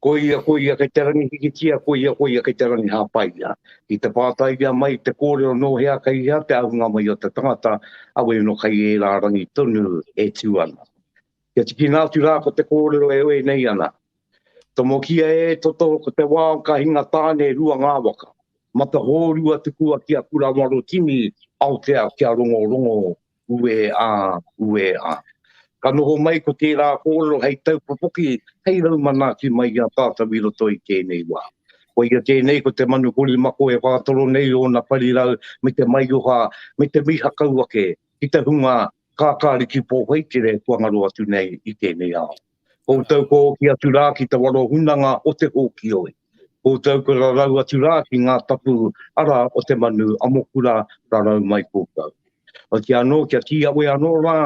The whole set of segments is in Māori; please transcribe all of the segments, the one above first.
ko ia ke te rangi hikitia, ko ia ke te rangi hapaia. I te pātai ia mai te kōrero no hea kai ia te ahunga mai o te tangata, awe no kai e rā rangi tonu e tuana. Kia tiki nātu rā ko te kōrero e oe nei ana. Tomo kia e toto ko te wā ka hinga tāne rua ngā waka. Mata hōrua te kua kia kura waro timi Aotea kia rongo ue a. Ka noho mai ko tērā kōrero hei tau popoki, hei rau manaki mai a tātou i roto i tēnei wā. Ko ia tēnei ko te manu kuri mako e whātoro nei o na parirau me te maioha, me te miha kauake, i te hunga kākāri ki pōheitere kua ngaro atu nei i tēnei ao. Koutou ko ki atu rā ki te waro hunanga o te hōki oe. Koutou ko rarau atu rā ki ngā tapu ara o te manu amokura rarau mai koutou. O te anō, kia ti awe anō rā,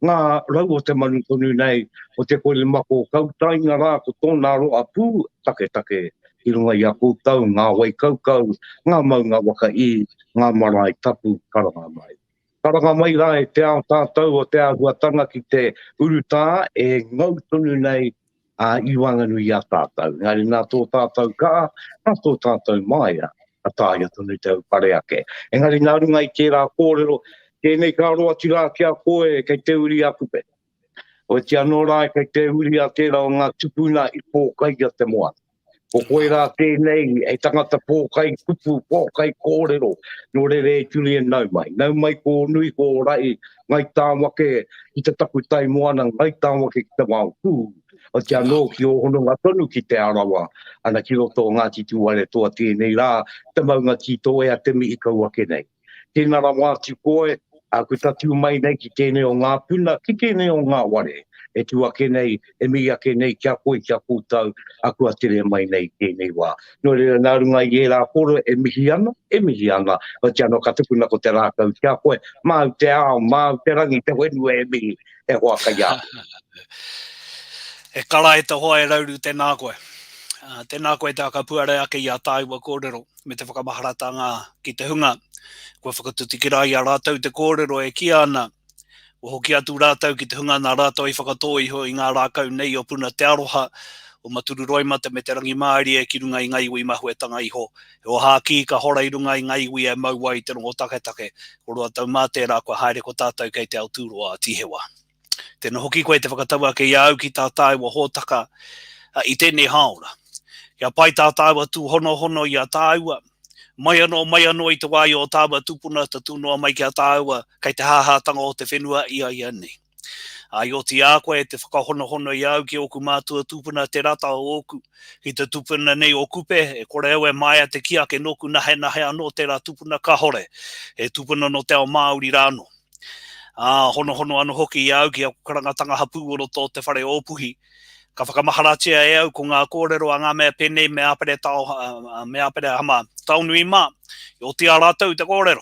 ngā rau o te manu tonu nei, o te kore mako kautainga rā ko tōna roa pū take, i runga i a koutou, ngā wai kaukau, ngā maunga waka i, ngā marae tapu karanga mai. Karanga mai rā e te ao tātou o te ahuatanga ki te urutā e ngau tonu nei a iwanganui a tātou. Ngāri nā tō tātou ka, nā tō tātou maia, a tāia tonu te pare ake. Engari nā runga i tērā kōrero, tēnei ka roa tira kia koe kei te uri a kupe. O te anō rā kei te uri a tērā o ngā tupuna i pōkai a te moa. Ko koe rā tēnei e tangata pōkai kupu, pōkai kōrero, no rere e turi e nau mai. Nau mai ko nui ko rai, ngai tāwake i te takutai moana, ngai tāwake ki te wāu pū. O te anō ki o hono ngā tonu ki te arawa, ana ki roto ngā titu wale toa tēnei rā, te maunga tito e a te mi i kauake nei. Tēnā rā wāti koe, a ko tatu mai nei ki tēnei o ngā puna, ki tēnei o ngā ware. E tu ake nei, e mi ake nei, kia koe, kia kōtau, a kua tere mai nei tēnei wā. No rea nā runga i e rā koro, e mihi ana, o te anō ka tupuna ko te rākau, kia koe, māu te ao, māu te rangi, te wenu e mihi, e hoa ka ia. E kara e te hoa e rauru tēnā koe. Tēnā koe te akapuare ake i a tāiwa kōrero, me te whakamaharatanga ki te hunga. Kua whakatutikira i a rātau te kōrero e kia ana, o hoki atu rātau ki te hunga nā rātau i whakatō iho i ngā rākau nei o puna te aroha o maturu roimata me te rangi Māori e ki runga i ngai ui mahuetanga iho. E o hāki ka hora i runga i ngai ui e maua i te rongo take, o roa tau mā tērā kua haere ko tātou kei te autūroa a tihewa. Tēnā hoki koe te whakataua ke ia au ki tā tāiwa hōtaka i tēnei haora. Kia pai tā tāiwa tū hono i a tāiwa, mai anō i te wai o tāua tupuna ta tūnoa mai ki a tāua kei te hāhātanga o te whenua ia nei. I o te a koe te whakahono i au ki oku mātua tupuna te rata o oku ki te tupuna nei o kupe e kore au e mai a te kia ke noku nahe anō tērā tupuna ka hore e tupuna no te ao Māori rāno. Hono anu hoki i au ki a karangatanga hapu o roto te whare ōpuhi. Ka whakamaharatia e au ko ngā kōrero a ngā mea penei me apere hama taunui mā. I o te a rātau te kōrero.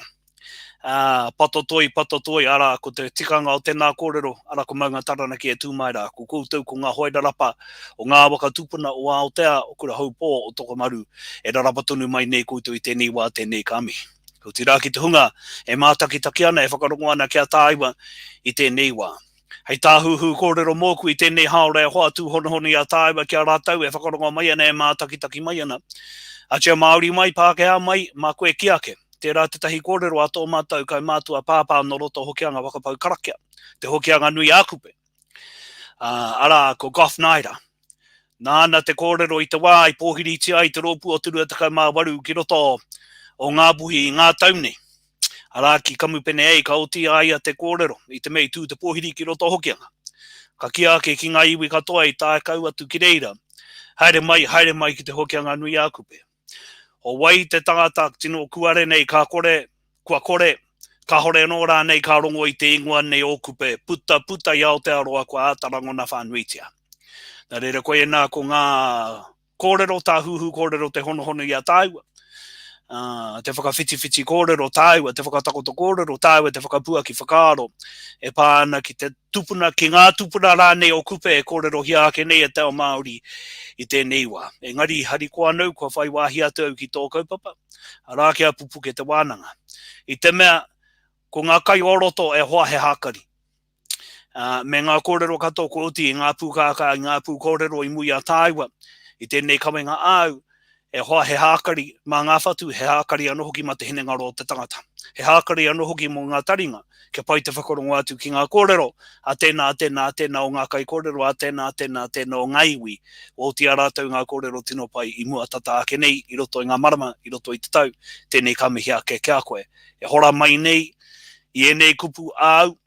Patotoi, ara ko te tikanga o tēnā kōrero, ara ko maunga taranaki e tūmai rā. Ko koutou ko ngā hoera rapa o ngā waka tupuna o Aotea o kura haupō o Tokomaru. E rarapa tonu mai nei koutou i tēnei wā tēnei kāmi. Ko te rā ki te hunga, e mātakitaki ana, e whakarongo ana kia tāiwa i tēnei wā. Hei tāhuhu kōrero mōku i tēnei haore e hoa tū hono i a tāiwa kia rātau e whakarongo mai ana e mātakitaki mai ana. A tia Māori mai, Pākehā mai, mā koe ki ake. Tērā te tahi kōrero a tō mātou kai mātua pāpā no roto hokianga wakapau karakia. Te hokianga nui ākupe. Ara ko Gough Naira. Nāna te kōrero i te wā i pōhiri tia i te rōpu o turu atakau mā waru ki roto o ngā buhi i ngā taune. Ara ki kamupene ei ka oti aia te kōrero i te mei tū te pōhiri ki roto hokianga. Ka kia ake ki ngā iwi katoa i tā kau atu ki reira. Haere mai ki te hokianga nui ākupe. O wai te tangata tino kuare nei kua kore, ka hore anō rā nei ka rongo i te ingoa nei o kupe, puta i Aotearoa kua ātarangona whānuitia. Nā reira koe nā ko ngā kōrero, tā huhu kōrero te hono i a tāua. Te whakawhiti kōrero tāua, te whakatakoto kōrero tāua, te whakapua ki whakaaro. E pāna ki te tupuna, ki ngā tupuna rā nei o kupe e kōrero hia ake nei e teo Māori i tēnei wā. Engari hari ko anau kua whai wāhi atu au ki tō kaupapa. Arā kia pupu ke te wānanga. I te mea, ko ngā kai oroto e hoa he hākari. Me ngā kōrero katoa ko oti i ngā pūkāka, i ngā pūkōrero i mui a tāua. I tēnei kamenga au, e hoa he hākari mā ngā whatu, he hākari anō hoki mā te hinengaro o te tangata. He hākari anō hoki mō ngā taringa, kia pai te whakarongo atu ki ngā kōrero, a tēnā o ngā kai kōrero, a tēnā o ngā iwi, o tia rātou ngā kōrero tino pai i mua tata ake nei, i roto i ngā marama, i roto i te tau, tēnei kamihi ake kia koe. E hora mai nei, i enei kupu au,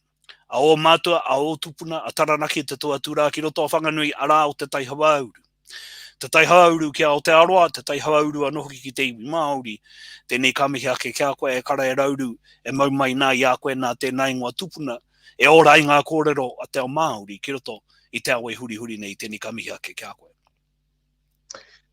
a o mātua, a o tupuna, a taranaki te toa tūrā ki roto a whanganui ara o te tai hawauru. Te tai hawauru ki Aotearoa, te tai hawauru anō hoki ki te iwi Māori, tēnei kamihi ake kia koe e kara e rauru, e mau mai nā i a koe nā tēnā ingoa tupuna, e ora i ngā kōrero a te ao Māori, ki roto i te ao e huri nei tēnei kamihi ake kia koe.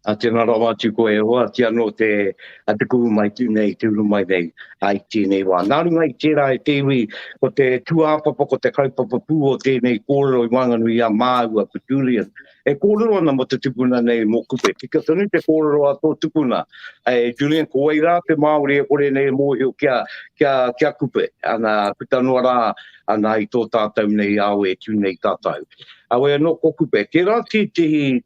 A tēnā rawa atu koe e hoa, tia no te kuhu mai tu nei, te uru mai nei, ai tēnei wā. Nā runga i tērā e te iwi, ko te tuāpapa, ko te kaupapa pū o tēnei kōrero i Wanganui a Māua, ko Julian. E kōrero ana mo te tupuna nei mō kupe. Tika tonu te kōrero a tō tupuna. Julian, ko wai rā te Māori e kore nei mōhio kia kupe. Ana kutanua rā, ana i tō tātou nei au e tū nei tātou. Awe anō ko kupe. Te rā te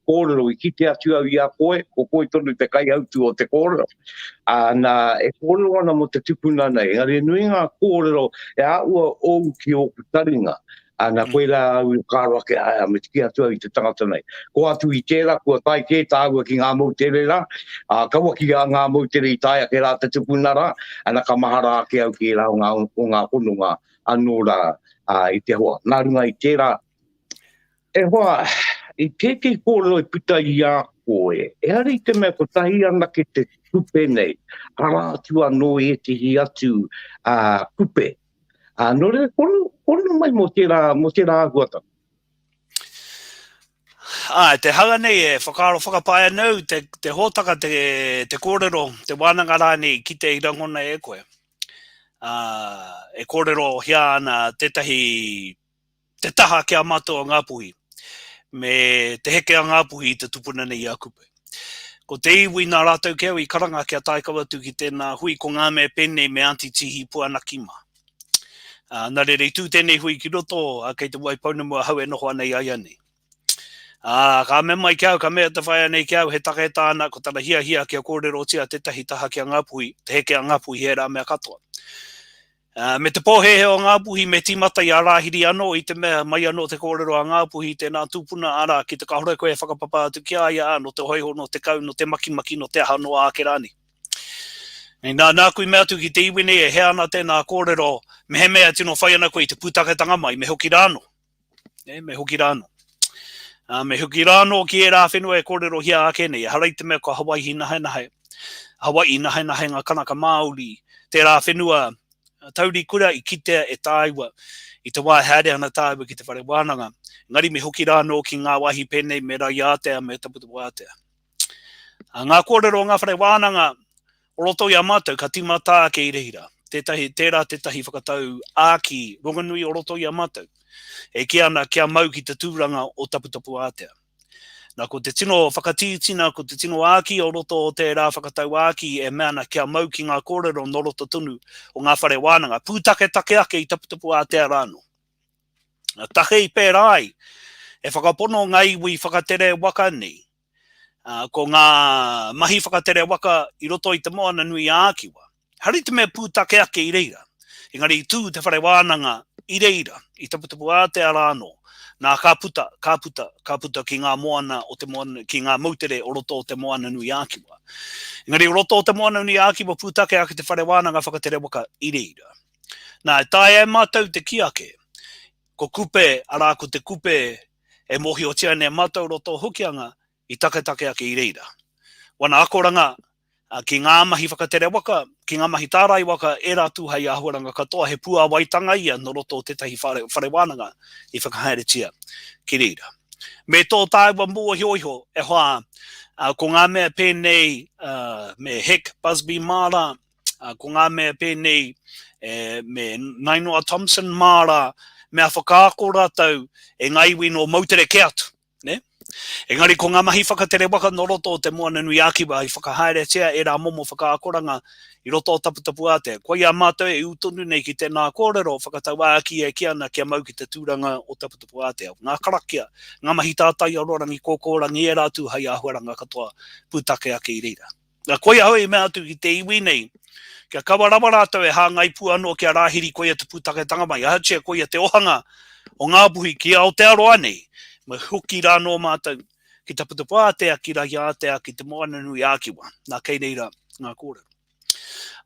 kōrero i ki te atu au i a koe, ko koe tonu te kai autu o te kōrero. Ana e kōrero ana mo te tupuna nei. Ngari nui ngā kōrero e aua ou ki o kutaringa. Ana koe la au kāroa ke aia, me tiki atu au i te tangata nei. Ko atu i tērā, kua tai ke tāua ki ngā mautere rā, kaua ki ngā mautere i tai ake rā te tupuna rā, ana ka mahara ake au ki rā o ngā hononga anō rā i te hoa. Nā runga i tērā, e hoa, i tēkei kōrero i puta i a koe, e ari te mea ko tahi ana ke te kupe nei, ara atu anō e te hi atu kupe. Nō re, kono mai mo tērā aguata. Te hanga nei e whakapaia nau, te hōtaka te kōrero, te wānanga rā nei ki te irangona e koe. E kōrero hia ana te taha kia mātua ngā puhi. Me te heke a ngā puhi te tupuna nei a kupe. Ko te iwi nā rātou keo i karanga kia taikawatu ki tēnā hui ko ngā mea pēnei me anti tihi puanaki mā. Nā re rei tū tēnei hui ki roto, kei te wai pauna mua hau e noho anei ai anei. Ka mea mai kiau, ka mea te whai anei kiau, he take tāna, ko tana hia kia kōrero tia te tahi taha ki a ngāpuhi, te heke a ngāpuhi he rā mea katoa. Me te pōhehe o ngāpuhi, me timata i a rāhiri anō, i te mea mai anō te kōrero a ngāpuhi, tēnā tūpuna ara, ki te kahore koe whakapapa atu ki aia, no te hoiho, no te kau, no te makimaki, no te aha no a ake rāni. Nā kui mea tu ki te iwi nei e he ana tēnā kōrero, me he mea tino whai ana koe i te pūtaketanga mai, me hoki rāno. Me hoki rāno. Me hoki rāno ki e rā whenua e kōrero hia ake nei, harai te mea ko Hawaii nahe. Hawaii nahe ngā kanaka Māori, te rā whenua tauri kura i kitea e tāiwa, i te wā haere ana tāiwa ki te whare wānanga. Ngari me hoki rāno ki ngā wahi pēnei me rai ātea, me taputu ātea. Ngā kōrero ngā whare wānanga, o roto i a mātou, ka timata ke i reira. Tērā tētahi whakatau āki, ronganui o roto i a mātou. E ki ana kia mau ki te tūranga o taputapu ātea. Nā ko te tino whakatītina, ko te tino āki o roto o tērā whakatau āki e meana kia mau ki ngā kōrero no roto tunu o ngā whare wānanga. Pūtake take ake i taputapu ātea rāno. Take i pērai, e whakapono ngā iwi whakatere waka nei. Ko ngā mahi whakatere waka i roto i te moana nui a ākiwa. Hari te mea pūtake ake i reira. Engari i tū te whare wānanga i reira, i taputapu ātea rāno, nā ka puta ki ngā moana o te moana, ki ngā mautere o roto o te moana nui a ākiwa. Engari i roto o te moana nui a ākiwa pūtake ake te whare wānanga whakatere waka i reira. Nā, tae e mātou te kiake, ko kupe, arā ko te kupe e mohi o tia ne mātou roto hukianga, i take ake i reira. Wana akoranga, ki ngā mahi whakatere waka, ki ngā mahi tārai waka, e rā tūhai ahuranga katoa he pua waitanga ia no roto o tētahi whare wānanga i whakahaere tia ki reira. Me tō tāiwa mua hioiho e hoa, ko ngā mea pēnei me Heck Busby Mara, ko ngā mea pēnei me Nainoa Thompson Mara, mea whakaako rātau e ngā iwi no mautere ke atu. Ne? Engari ko ngā mahi whakatere waka no roto o te moana nui akiwa i whakahaere tia e rā momo whakaakoranga I roto o taputapu a te. Ko ia mātou e utonu nei ki tēnā kōrero whakatau aki e kia ana kia mau ki te tūranga o taputapu a te. Ngā karakia, ngā mahi tātai o rorangi kōkōrangi e rātu hai ahuaranga katoa pūtake ake I reira. Ngā koia hoi mea atu ki te iwi nei, kia kawarama rātou e hāngai pū anō kia rāhiri koia te pūtake tangamai. Ahatia koia te ohanga o ngā buhi ki Aotearoa nei, me huki rā no mātou ki te putapu a te ki rahi a te ki te moana nui ākiwa. Nā kei reira ngā kōrero.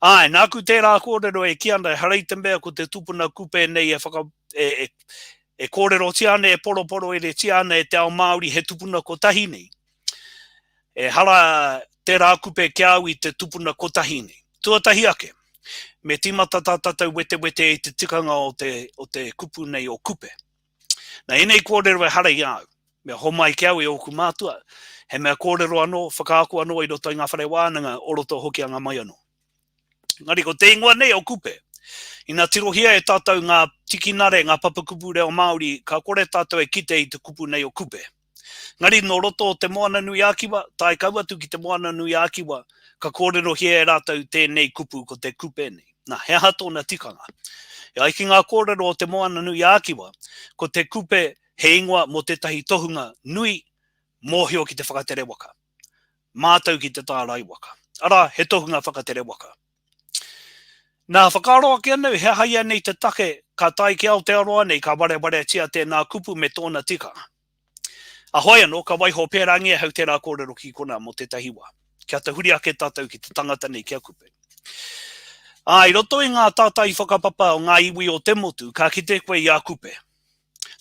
Ai, nāku tērā kōrero e ki ana e harei te mea ko te tupuna kupe nei e kōrero tiane e poroporo e re tiane e te ao Māori he tupuna kotahi nei. E hara tērā kupe kia au I te tupuna kotahi nei. Tuatahi ake, me timata tātou wete I te tikanga o te kupu nei o kupe. Nā enei kōrero e harei au, mea homai kia au e oku mātua, he mea kōrero anō, whakaaku anō I roto I ngā whare wānanga, o roto hoki a ngā mai anō. Ngari ko te ingoa nei o kupe. Ina tirohia e tātou ngā tikinare, ngā papakupu reo Māori, ka kore tātou e kite I te kupu nei o kupe. Ngari no roto o te moana nui ākiwa, tai kau atu ki te moana nui ākiwa, ka kōrero hia e rātou tēnei kupu ko te kupe nei. Nā, he aha tōna tikanga. E ai ki ngā kōrero o te moana nui ākiwa, ko te kupe he ingoa mo tētahi tohunga nui mōhio ki te whakatere waka. Mātou ki te tārai waka. Ara, he tohunga whakatere waka. Nā whakaroa ki anu, he haia nei te take, ka tai ki Aotearoa nei, ka ware tia tēnā kupu me tōna tika. Ahoi anō, ka waiho pērangi e hau tērā kōrero ki kona mo tētahi wā. Kia te huri ake tātou ki te tangata nei kia kupe. Ai, roto I ngā tātai whakapapa o ngā iwi o te motu, ka kite koe I a kupe.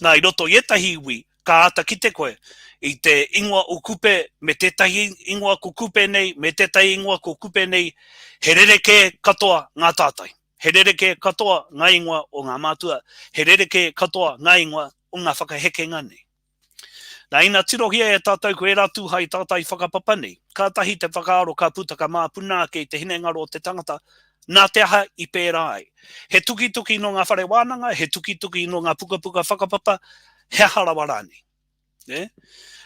Nā, I roto I etahi iwi, ka ata kite koe I te ingoa o kupe, me tētahi ingoa ko kupe nei, me tētahi ingoa ko kupe nei, he rereke katoa ngā tātai. He rereke katoa ngā ingoa o ngā mātua. He rereke katoa ngā ingoa o ngā whakahekenga nei. Nā ina tirohia e tātou ko e rātu hai tātai whakapapa nei. Ka tahi te whakaaro ka putaka mā puna kei te hinengaro o te tangata, nā te aha I pērā ai. He tuki no ngā whare wānanga, he tuki no ngā puka whakapapa, he harawarani.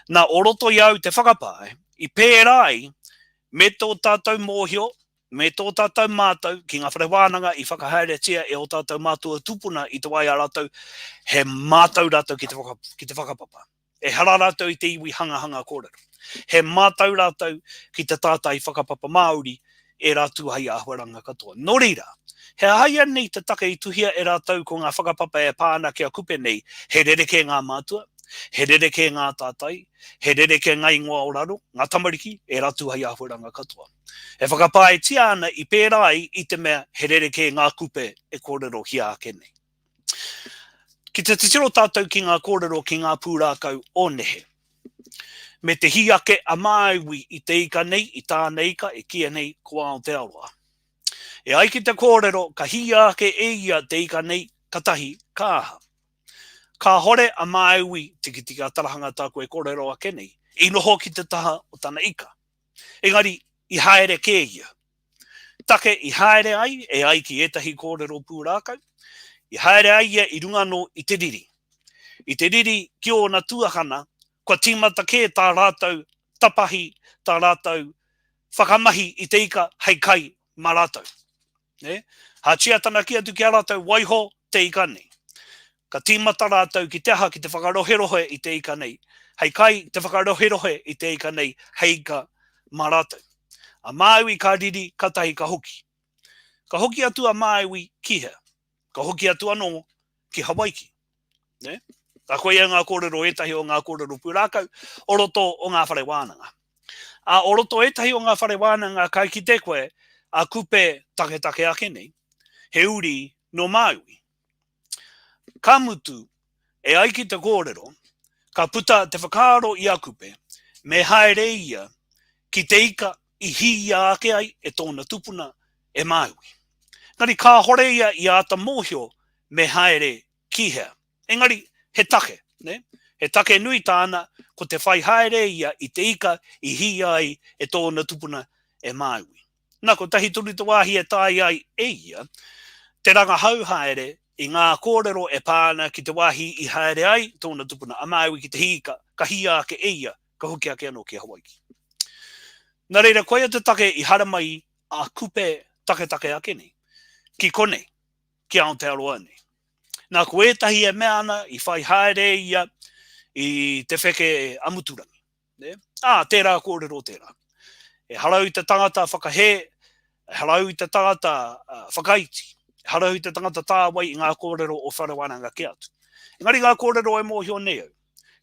Nā oroto I au te whakapae, I pērā ai, me tō tātou mōhio, me tō tātou mātou, ki ngā whare wānanga I whakahaere tia e o tātou mātua tupuna I te wai a rātou, he mātou rātou ki te whakapapa. E hara rātou I te iwi hanga kōrero. He mātou rātou ki te tātai whakapapa Māori e rātu hai ahuaranga katoa. Nō reira, he haia nei te take I tuhia e rātou ko ngā whakapapa e pāna kia kupe nei, he rereke ngā mātua, he rereke ngā tātai, he rereke ngā ingoa o raro, ngā tamariki, e rātu hai ahuaranga katoa. E whakapae tia ana I pērai I te mea he rereke ngā kupe e kōrero hia ake nei. Ki te tiro tātou ki ngā kōrero ki ngā pūrākau o nehe. Me te hiake a māiwi I te ika nei, I tāna ika, e kia nei ko Aotearoa. E ai ki te kōrero, ka hiake e ia te ika nei, katahi, kāha. Ka hore a māiwi tika tarahanga tāku e kōrero ake nei, I noho ki te taha o tāna ika. Engari, I haere ke ia. Take I haere ai, e ai ki etahi kōrero pūrākau. I haere ai ia I runga no I te riri. I te riri ki o na tuahana, kua tīmata ke tā rātou tapahi, tā rātou whakamahi I te ika hei kai mā rātou. Ha tiatana ki atu ki a rātou waiho te ika nei. Ka tīmata rātou ki te aha ki te whakaroherohe I te ika nei. Hei kai te whakaroherohe I te ika nei, hei ika mā rātou. A māiwi ka riri katahi ka hoki. Ka hoki atu a māiwi ki hea. Ka hoki atu anō ki Hawaiki. Ka koe ngā kōrero etahi o ngā kōrero pūrākau, o roto o ngā whare wānanga. A o roto etahi o ngā whare wānanga kai ki te koe, a kupe take ake nei, he uri no māiwi. Ka mutu, e ai ki te kōrero, ka puta te whakaaro I a kupe, me haere ia, ki te ika I hia ake ai e tōna tupuna e māiwi. Ngari ka hore ia I ata mōhio me haere ki hea. Engari, he take, ne? He take nui tāna, ko te whai haere ia I te ika I hia ai e tōna tupuna e māiwi. Nā ko tahi turitu wāhi e tai ai e ia, te ranga hau haere I ngā kōrero e pāna ki te wāhi I haere ai, tōna tupuna, a māui ki te hika, ka hia ke eia, ka hoki ake anō ki Hawaii. Nā reira, koia te take I hara mai a kupe take ake nei. Ki kone, ki Aotearoa nei. Nā koetahi e mea ana, I whai haere ia, I te wheke amuturangi. Ne? Tērā kōrero tērā. E harau I te tangata whakahe, e harau I te tangata whakaiti, e harau I te tangata tāwai I ngā kōrero o wharewananga ki atu. Engari ngā kōrero e mōhio nei au.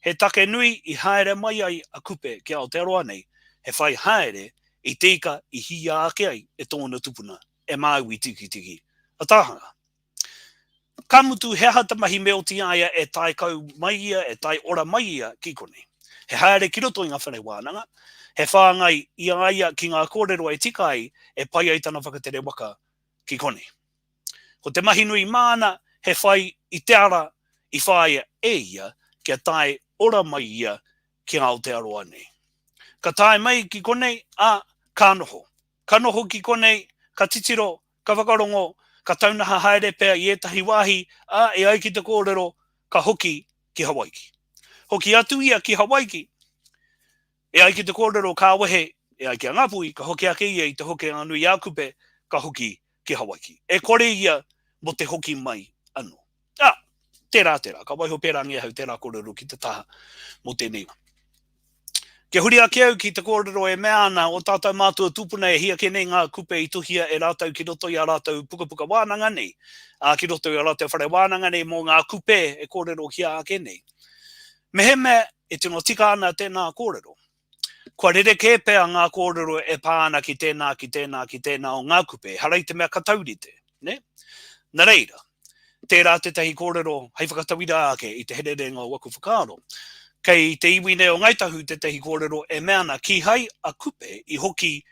He take nui I haere mai ai a kupe ki Aotearoa nei, he whai haere I teika I hia ake ai e tōna tupuna, e māu I tiki. A tāhanga. Ka mutu he hata mahi meo ti aia e tai kau mai ia, e tai ora mai ia ki kone. He haere ki roto I ngā whare wānanga, he whāngai I aia ki ngā kōrero e tika ai, e pai ai tana whakatere waka ki kone. Ko te mahi nui māna, he whai I te ara I whaia e ia, kia tai ora mai ia ki Aotearoa nei. Ka tai mai ki kone, ka noho. Ka noho ki kone, ka titiro, ka whakarongo, ka taunaha haere pēr I etahi wāhi, e ai ki te kōrero, ka hoki ki Hawaii. Hoki atu ia ki Hawaii, e ai ki te kōrero ka wehe, e ai ki a ngapui, ka hoki ake ia I te hoki anui a kupe, ka hoki ki Hawaii. E kore ia mo te hoki mai anu. Tērā, ka waiho pērangia hau tērā kōrero ki te taha mo tēnei. Ke huri ake au ki te kōrero e mea ana o tātou mātua tupuna e hia ke nei ngā kupe I tuhia e rātau ki roto I a rātau puka wānanga nei. Ki roto I a rātau whare wānanga nei mō ngā kupe e kōrero hia ake nei. Meheme e tino tika ana tēnā kōrero. Kua rere ke pēr ngā kōrero e pāna ki tēnā o ngā kupe. Harai te mea kataurite. Ne? Nā reira. Tērā te tahi kōrero hei whakatawira ake I te hererenga o waku whakaaro. Kei te iwi nei o ngaitahu te tahi kōrero e meana ki hai a kupe I hoki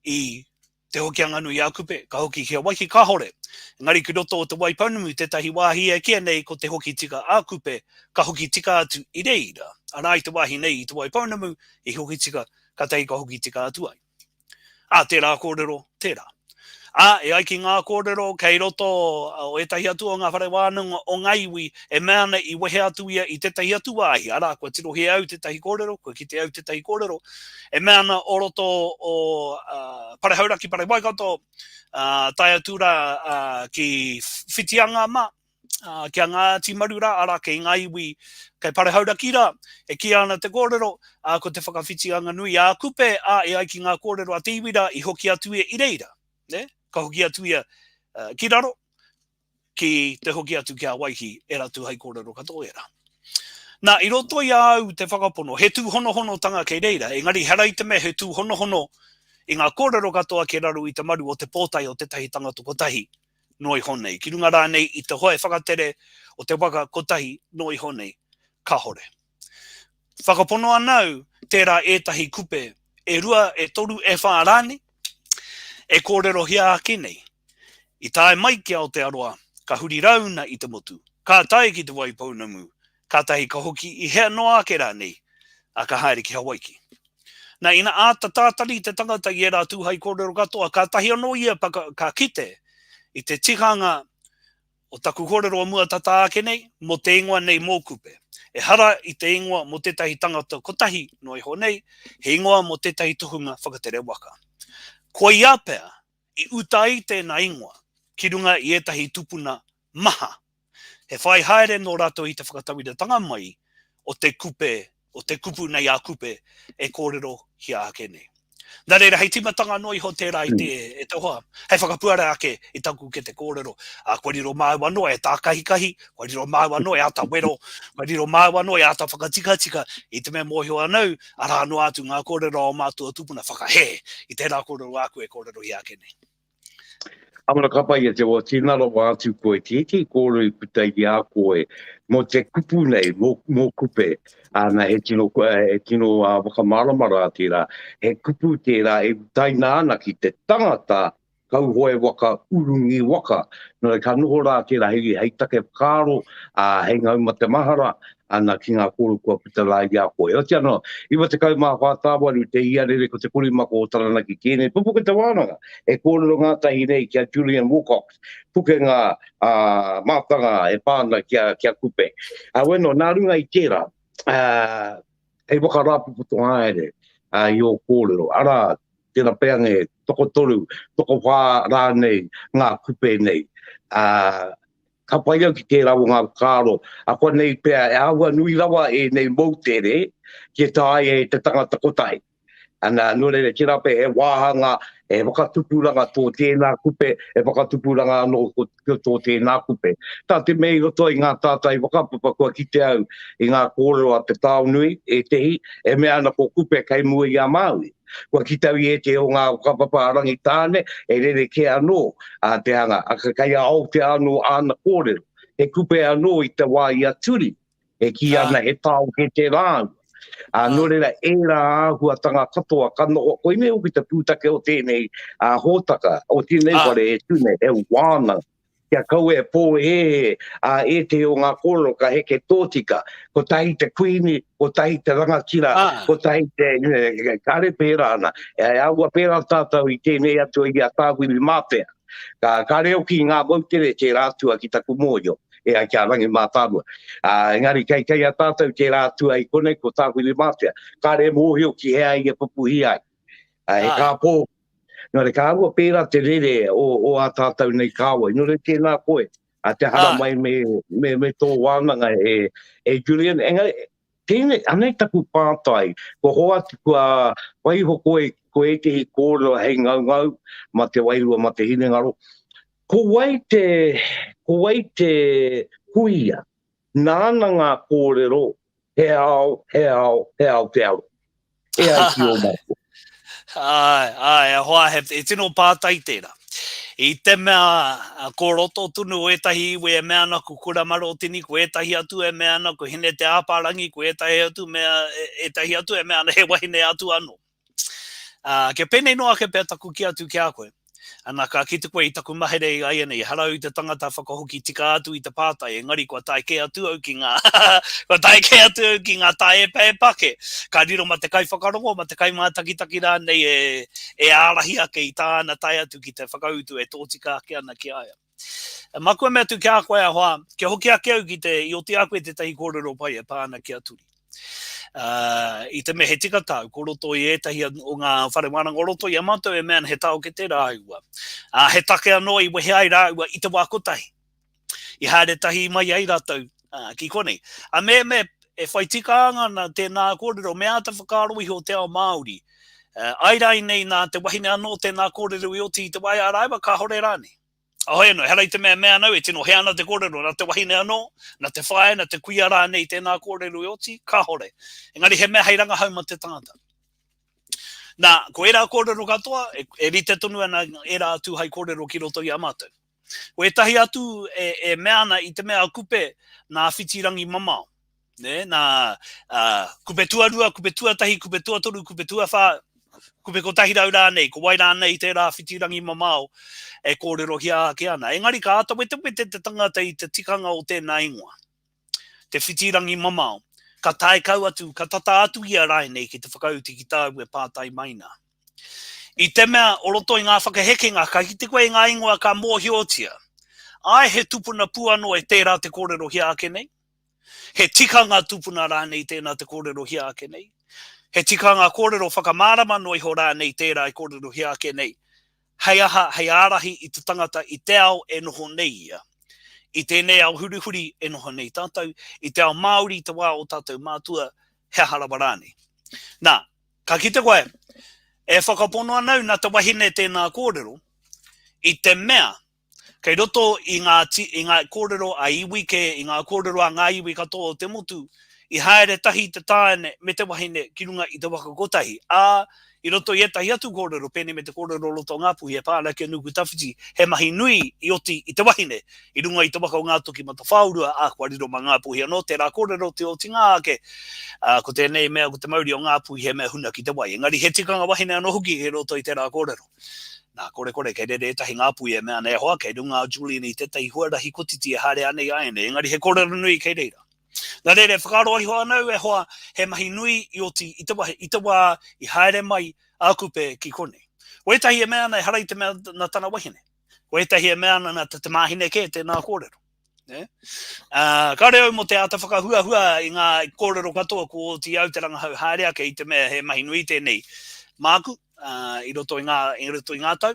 I te hoki anganui a kupe, ka hoki ki Hawaii ka hore. Engari ki roto o te Waipounamu te tahi wāhi e kia nei ko te hoki tika a kupe, ka hoki tika atu I reira. Anai te wāhi nei I te Waipounamu, I hoki tika, ka tei ka hoki tika atu ai. Tērā kōrero, tērā. E ai ki ngā kōrero, kei roto o etahi atu o ngā whare wānanga o ngaiwi, e meana I wehe atu ia I te tahi atu wāhi. Ara, kua tiro he au te tahi kōrero, kua ki te au te tahi kōrero. E meana o roto o parehauraki pare waikato, tai atura ki whitianga ma, kia ngā timarura, ara kei ngaiwi, kei parehauraki ra, e ki ana te kōrero, ko te whakawhitianga nui a kupe, e ai ki ngā kōrero a te iwira, I hoki atu ia I reira. Ne? Ka hoki atu ia ki raro, ki te hoki atu ki Hawaii, e ratu hai kōrero katoa era. Nā, I roto I au te whakapono, he tū hono tanga kei reira, engari herai te me he tū hono I ngā kōrero katoa ki raro I te maru o te pōtai o te tahi tangata kotahi noi honei. Ki runga rā nei I te hoe whakatere o te waka kotahi noi honei ka hore. Whakapono anau, tērā etahi kupe, e rua, e toru, e whārani, e kōrero hia ake nei. I tae mai ki Aotearoa, ka huri rauna I te motu, ka tae ki te Waipounamu, ka tahi ka hoki I hea noa ake rā nei, a ka haere ki Hawaii. Nā ina āta tātari te tangata I e rā tūhai kōrero katoa, ka tahi anō ia ka kite, I te tikanga o taku kōrero o mua tata ake nei, mo te ingoa nei mō kupe. E hara I te ingoa mo te tahi tangata kotahi noi honei, he ingoa mo te tahi tuhunga whakatere waka. Ko ia pēr, I utai tēnā ingoa, ki runga I etahi tupuna maha. He whai haere no rato I te whakatawira tanga mai, o te kupu nei a kupe, e kōrero hia ake nei. Nā reira, hei timatanga noi ho tērā I te hoa. Hei whakapuara ake I taku ke te kōrero. Kua riro māua noa e tā kahikahi, kua riro māua noa e ata wero, kua riro māua noa e ata whakatika, I te mea mōhio anau, ara anō atu ngā kōrero o mātua tupuna whakahe, I tērā kōrero aku e kōrero hia ake nei. Amana kapa ia te o tinaro atu koe te kōrero I putai I a koe, mo te kupu nei, mo kupe. Ana he tino wakamaramara tērā, he kupu tērā e taina ana ki te tangata kau hoe waka urungi waka. Nō ka noho rā tērā hei take whakaro, hei ngau ma te mahara, ana ki ngā kōru kua putalai ia koe. O te anō, iwa te kau mā whātāwa ni te ia rere ko te kuri mako o Taranaki kēnei. Pupuka te wānanga, e kōrero ngātahi nei kia Julian Wilcox, puke ngā mātanga e pāna kia kupe. Weno, nā runga i tērā, e waka rāpu puto haere i o kōrero. Ara, tēnā peange, toko toru, toko whā rānei, ngā kupe nei. Ka pai au ki tērā o ngā kāro, a koa nei pēr, e aua nui rawa e nei mautere, ki tai e te tangata kotai. Ana nore ki rape e wāhanga, e wakatupuranga tō tēnā kupe, e wakatupuranga anō tō tēnā kupe. Tā te mei roto i ngā tātai wakapapa kua ki te au i ngā kōrero a te tāunui, e tehi, e mea ana ko kupe kai mua i a Māui. Kua ki tau i e te o ngā kapapa arangi tāne, e rere ke anō a te hanga, a kai au te anō ana kōrero. E kupe anō i te wā i aturi, e ki ana he tāu ke te rāu. Nō reira e rā āhua tanga katoa kano, koe me uki te pūtake o tēnei hōtaka, o tēnei ware e tūne, e wāna. Kia kau e pō e te o ngā kōrero ka heke tōtika, ko tahi te kuini, ko tahi te rangatira, ko tahi te kare pērā ana. E aua pērā tātou i tēnei atu i a tāwiri mātea. Ka kare o ki ngā mautere te rātua ki taku mōio. E ai kia rangi mātārua. Engari, kei a tātou te rātua i kone ko tāwiri mātea. Kare mōhio ki hea i e pupuhi ai. E kā pō. Nore ka aua pērā te rere o a tātou nei kāwai. Nore tēnā koe. A te hara mai me tō wānanga e Julian. Engari, tēnei, anei taku pātai. Ko hoa te kua waiho koe te hi kōrero hei ngau, ma te wairua, ma te hine ngaro. Ko wai te huia, nāna ngā kōrero, he ao te ao. E ai ki o mako. Ai, hoa e tino pātai tērā. I te mea ko roto tunu o etahi iwe e mea na ku kura maro tini, ko etahi atu e mea na ko hine te āpārangi, ko etahi atu e mea na he wahine atu anō. Ke penei noa ke pēr taku ki atu ki a koe. Ana ka ki te koe i taku mahere i ai nei, harau i te tangata whakahoki tika atu i te pātai, engari kua tae ke atu au ki ngā, kua tae ke atu au ki ngā tae e pake. Ka riro ma te kai whakarongo, ma te kai mātakitaki rā nei e ārahi ake i tāna tae atu ki te whakautu e tōtika ake ana ki aia. Makua mea tu ki a koe a hoa, ke hoki ake au ki te, i o te a koe te tahi kōrero pai e pāna ki aturi. I te me he tika tau, ko roto i etahi o ngā whare wānanga, o roto i amato e mea he tau ke te rāua. He take anō i wehe ai rāua i te wākotahi. I haere tahi mai ai rātou ki konei. A me e whai tika anga na tēnā kōrero, mea te whakaro i ho te ao Māori. Ai rai nei nā te wahine anō tēnā kōrero i oti i te wai a raiwa ka hore rāni. Ahoe no, herai te mea nau e tino he ana te kōrero, na te wahine anō, na te whae, na te kuia rā nei tēnā kōrero i oti, ka hore. Engari he mea heiranga hauma te tangata. Nā, ko e rā kōrero katoa, e rite tonu ana e rā atu hai kōrero ki roto i amatu. Ko e tahi atu e mea ana i te mea kupe nā whitirangi mamao. Nā kupe tuarua, kupe tuatahi, kupe tuatoru, kupe tuawha, kupe ko tahi rau rā nei, ko wai rā nei te rā whitirangi mamao e kōrero hia ake ana. Engari ka ata wete te tangata i te tikanga o tēnā ingoa. Te whitirangi mamao. Ka tae kau atu, ka tata atu ia rai nei ki te whakauti ki tāu e pātai maina. I te mea o roto i ngā whakahekenga, ka ki te koe ngā ingoa ka mōhiotia. Ai he tupuna puano e tērā te kōrero hia ake nei. He tikanga tupuna rā nei tēnā te kōrero hia ake nei. He tikanga kōrero whakamārama noi ho rā nei tērā i kōrero hia ake nei. Hei aha, hei ārahi i te tangata i te ao e noho nei ia. I tēnei ao hurihuri e noho nei tātou. I te ao Māori te wā o tātou mātua he harawarani. Nā, ka ki te koe, e whakapono anau nā te wahine tēnā kōrero, i te mea, kei roto i ngā kōrero a iwi ke, i ngā kōrero a ngā iwi katoa o te motu, i haere tahi te tāne me te wahine ki runga i te wakakotahi. I roto i etahi atu kōrero, pēne me te kōrero roto ngāpuhi e pāna ke nuku tawhiti, he mahi nui i oti i te wahine, i runga i te waka o ngā toki mata whaurua, kua riro ma ngāpuhi anō, tērā kōrero te oti ngā ake, ko tēnei mea ko te mauri o ngāpuhi he mea huna ki te wai. Engari he tikanga wahine anō huki he roto i tērā kōrero. Nā, kore, kei rere etahi ngāpuhi e mea nei hoa, kei runga Julian i tētai huarahi kotiti e haere anei aene, engari he kōrero nui kei reira. Nā reire, whakaaro i hoa nau e hoa he mahi nui i oti i te wā i haere mai a kupe ki kone. Ko etahi e mea nei harai te mea na tana wahine. Ko etahi e mea na te mahine ke te nā kōrero. Ka reo mo te ata whakahua i ngā kōrero katoa ko ti Aotearoa hau haere ake i te mea he mahi nui tēnei māku i roto i ngā tau.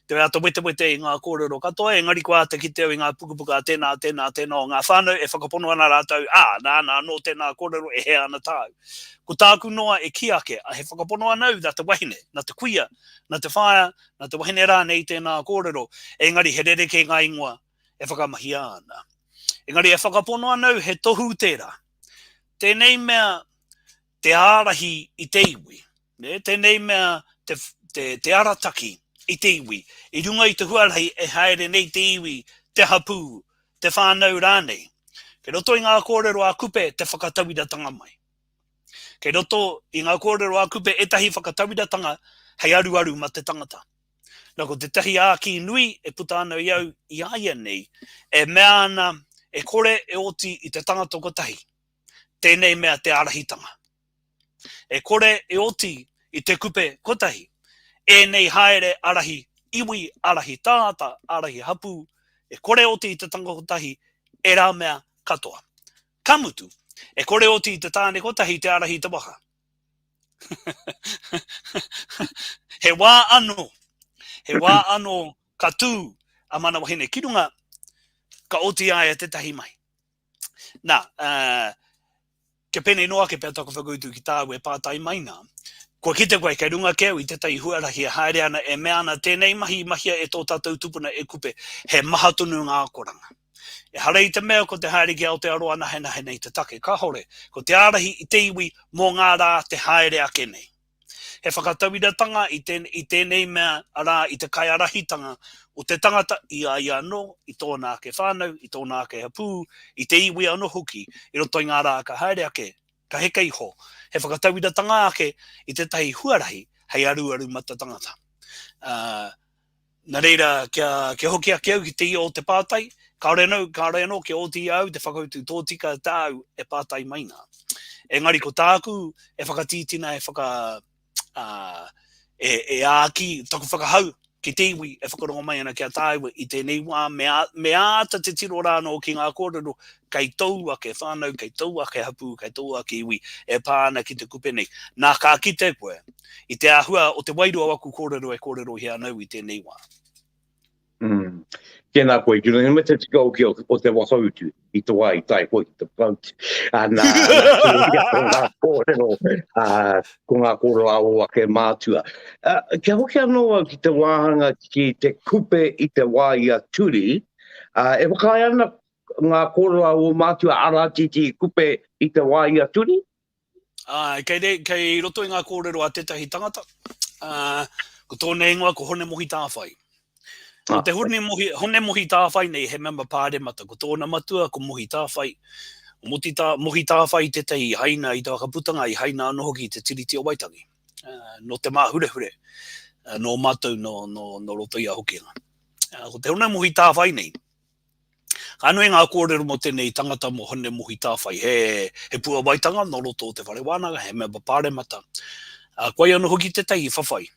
Te ata wete i ngā kōrero katoa, engari ko ata ki teo i ngā pukapuka tēnā o ngā whānau e whakapono ana rātau, nā, no tēnā kōrero e he ana tāu. Ko tāku noa e ki ake, a he whakapono anau na te wahine, na te kuia, na te whaia, na te wahine rā nei tēnā kōrero, engari he rereke ngā ingoa e whakamahi ana. Engari e whakapono anau he tohu tērā. Tēnei mea te ārahi i te iwi, tēnei mea te arataki, i te iwi. I runga i te huarahi e haere nei te iwi, te hapū, te whānau rānei. Kei roto i ngā kōrero a kupe te whakatawiratanga mai. Kei roto i ngā kōrero a kupe etahi whakatawiratanga hei aru ma te tangata. Nā ko te tahi a ki nui e puta ana i au i aia nei, e mea ana e kore e oti i te tangata kotahi. Tēnei mea te arahitanga. E kore e oti i te kupe kotahi. E nei haere arahi iwi, arahi tāta, arahi hapu, e kore oti i te tanga kotahi, e rā mea katoa. Kamutu, e kore oti i te tāne kotahi, te arahi te waka. He wā anō katū a mana wahine kirunga, ka oti ai te tahi mai. Nā, ke pene noa ke pēr tako whakautu ki tāu e pātai mai nā, ko kite koe kei runga keu i te tai huarahi e haere ana e mea ana tēnei mahia e tō tātou tupuna e kupe he maha tonu ngā koranga. E harei te mea ko te haere ki Aotearoa ana hena i te take. Ka hore, ko te arahi i te iwi mō ngā rā te haere ake nei. He whakatawiratanga i tēnei mea ara i te kai arahitanga o te tangata i ai anō, i tōnā ke whānau, i tōnā ke hapū, i te iwi anō hoki, i roto i ngā rā ka haere ake, ka heka iho. He whakatawiratanga ake i te tahi huarahi hei aru ma te tangata. Nā reira, kia hoki ake au ki te io o te pātai, ka ore anō ke oti au te whakautu tō tika tāu e pātai maina. Engari ko tāku e whakatītina e āki, taku whakahau ki te iwi e whakarongo mai ana kia tāua i tēnei wā me āta te tiro rāno ki ngā kōrero kei tau ake whānau, kei tau ake hapū, kei tau ake iwi e pāna ki te kupe nei. Nā kā ki te koe, i te āhua o te wairua waku kōrero e kōrero hea nau i tēnei wā. Tēnā koe, kino he mete tika o te wakautu i te wā i tai koe i te pauti. Nā ngā kōrero, ko ngā kōrero a o ake mātua. Kia hoki anō ki te wāhanga ki te kupe i te wā i a turi, e wakai ana ngā kōrero a o mātua aratiti kupe i te wā i a turi? Kei roto i ngā kōrero a tetahi tangata, ko tōne ingoa ko hone mohi tāwhai. Ko te hone mohi tāwhai nei he mema pāre mata. Ko tōna matua ko mohi tāwhai. Mohi tāwhai te tei haina i te wakaputanga i haina anō hoki te tiriti o Waitangi. No te mā hure. No mātou no roto i a hokinga. Ko te hone mohi tāwhai nei. Anoi ngā kōrero mo tēnei tangata mo hone mohi tāwhai. He pua Waitanga no roto o te whare wānanga. He mema pāre mata. Koe anō hoki te tei whawhai.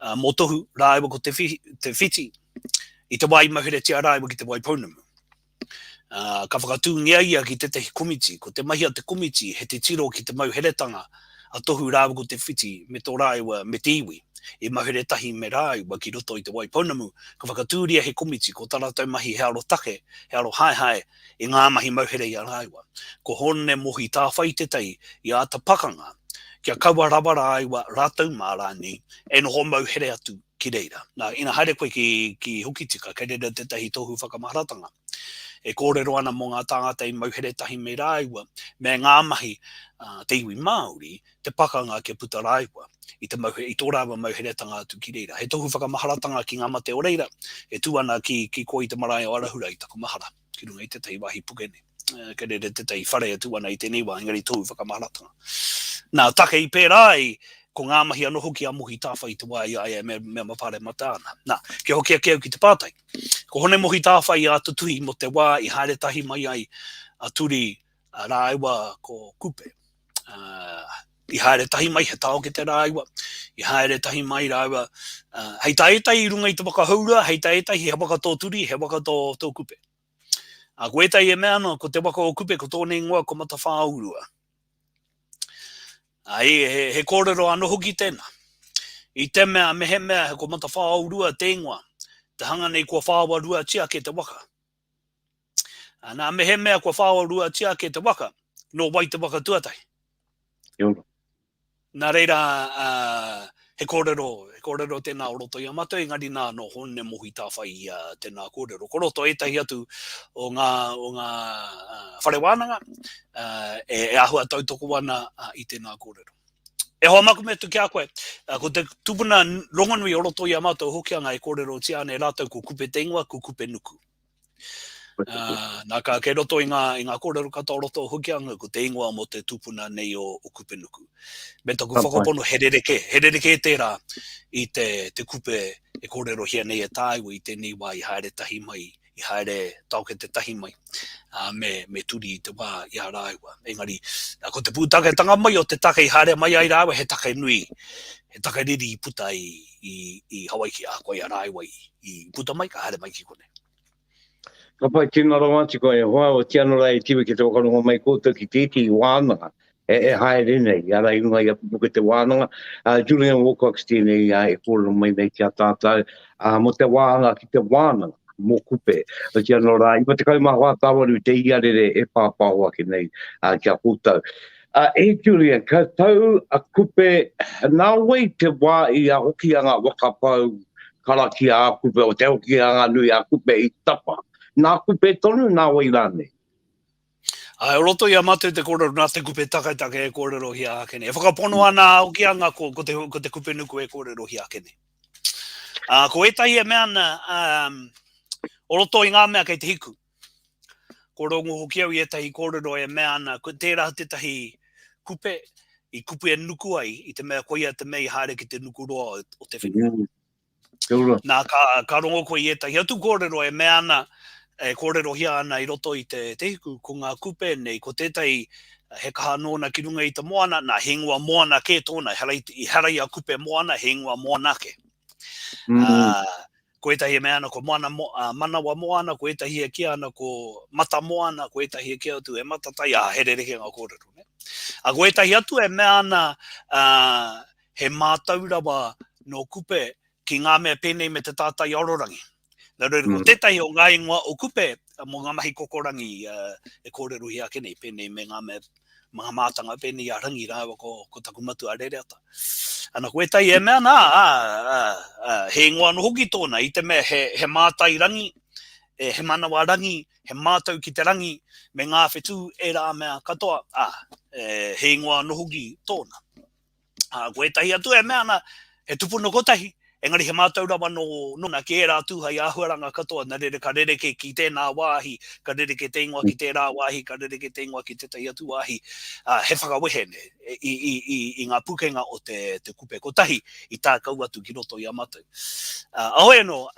Mō tohu, rāewa ko te whiti, i te wai mahere tia rāewa ki te wai pounamu. Ka whakatūngia ia ki te tehi komiti, ko te mahi a te komiti, he te tiro ki te mauheretanga, a tohu rāewa ko te whiti, me tō rāewa me te iwi, i mahere tahi me rāewa ki roto i te wai pounamu, ka whakatūria he komiti, ko taratau mahi he aro take, he aro hae, i ngā mahi mauhere i a rāewa. Ko hone mohi tāwhai te tei, i a ta pakanga, kia kaua rawara aiwa rātau mārani e noho mauhere atu ki reira. Nā, ina haere koe ki hukitika, kei reira te tahi tohu whakamaharatanga. E kōrero ana mō ngā tāngata i mauhere tahi me rāiwa, me ngā mahi te iwi Māori, te pakanga kia puta rāiwa, i tō rāwa mauheretanga atu ki reira. He tohu whakamaharatanga ki ngā mate o reira, e tū ana ki koe i te marae o arahura i tako mahara, ki runga i te tahi wahi pukene. Kei reira te tahi whare atu ana i tēnei wā, engari tohu whakamaharatanga. Nā, take i pērai, ko ngā mahi anō hoki a mohi tāwhai te wā i aia me mapare mata ana. Nā, kia hoki ake au ki te pātai. Ko hone mohi tāwhai a tutuhi mo te wā i haere tahi mai ai a turi rāiwa ko kupe. I haere tahi mai, he tao ke te rāiwa. I haere tahi mai rāiwa. Hei taetai I runga I te wakahaurua, hei taetai he waka tō turi, he waka tō kupe. Ko etai e mea no, ko te waka o kupe, ko tōne ingoa, ko mata whāurua. He kōrero anō hoki tēnā. I te mea, me he mea, he ko mata whāurua te ingoa. Te hanga nei kua whāwarua tia ke te waka. Nā me he mea kua whāwarua tia ke te waka, no wai te waka tuatai. Nā reira, he kōrero tēnā o roto I amato, engari nā no hone mohi tāwhai tēnā kōrero. Ko roto etahi atu o ngā whare wānanga, e ahua tautoko ana I tēnā kōrero. E hoa maku me tu kia koe, ko te tupuna rongonui o roto I amato hokianga e kōrero tia ne rātou ko kupe te ingoa, ko kupe nuku. Nā ka ke roto I ngā kōrero kata o roto hokianga ko te ingoa mo te tupuna nei o kupe nuku. Me taku whakapono herereke tērā I te kupe e kōrero hia nei e tāiwa I te niwa I haere tahi mai, I haere tauke te tahi mai, me turi I te wā I a rāiwa. Engari, ko te pūtake tanga mai o te take I haere mai ai rāiwa, he take nui, he take riri I puta I Hawaii ki a koe a rāiwa I puta mai ka haere mai ki kone. Ka pai tēnā rawati koe, hoa o tiano rai tiwe ki te wakaronga mai kōtou ki tēti I wānanga, e haere nei, I ara inga I apuke te wānanga, Julian Wilcox tēnei e kōrero mai nei kia tātou, mo te wānanga ki te wānanga, mo kupe, o tiano rai, I te kaumahua tāwaru te iarere e pāpāua ki nei, kia kōtou. Julian, ka tau a kupe, nā wei te wā I a hokianga wakapau, karaki a kupe, o te hokianga nui a kupe I tapa. Nā kupe tonu, nā wai rāne. O roto I amatu te kōrero, nā te kupe takatake e kōrero hia akene. E whakapono ana o kianga ko te kupe nuku e kōrero hia akene. Ko etahi e mea na, o roto I ngā mea kei te hiku. Ko rongo hoki au I etahi kōrero e mea na, ko tērā te tahi kupe, I kupe e nuku ai, I te mea koia te mei haere ki te nuku roa o te whenua. Nā ka rongo ko I etahi atu kōrero e mea na, e kōrero hia ana I roto I te hiku, ko ngā kupe nei, ko tētai he kaha nōna ki runga I te moana, nā hengua moana ke tōna, I harai a kupe moana, hengua moana ke. Ko etahi e mea ana ko manawa moana, ko etahi e kia ana ko mata moana, ko etahi e kia atu e matatai, herereke ngā kōrero. Ko etahi atu e mea ana he mātaurawa no kupe ki ngā mea pēnei me te tātai ororangi. Nā reira, ko tētai o ngā ingoa o kupe, mo ngā mahi kokorangi e kōrero hia kenei pēnei me ngā mea mga mātanga pēnei a rangi rāwa ko takumatu a rereata. Ana ko etai e mea nā, he ingoa no hoki tōna, I te mea he mātai rangi, he manawa rangi, he mātau ki te rangi, me ngā whetū e rā mea katoa, he ingoa no hoki tōna. Ko etai atu e mea nā, he tupuno kotahi, engari he mātau rawa no na ke rā tūhai āhuaranga katoa, nā reire ka rereke ki tēnā wāhi, ka rereke te ingoa ki tērā wāhi, ka rereke te ingoa ki tētai atu wāhi, he whakawehe I ngā pukenga o te kupe kotahi, I tā kau atu ki roto I amatu. Ahoe no,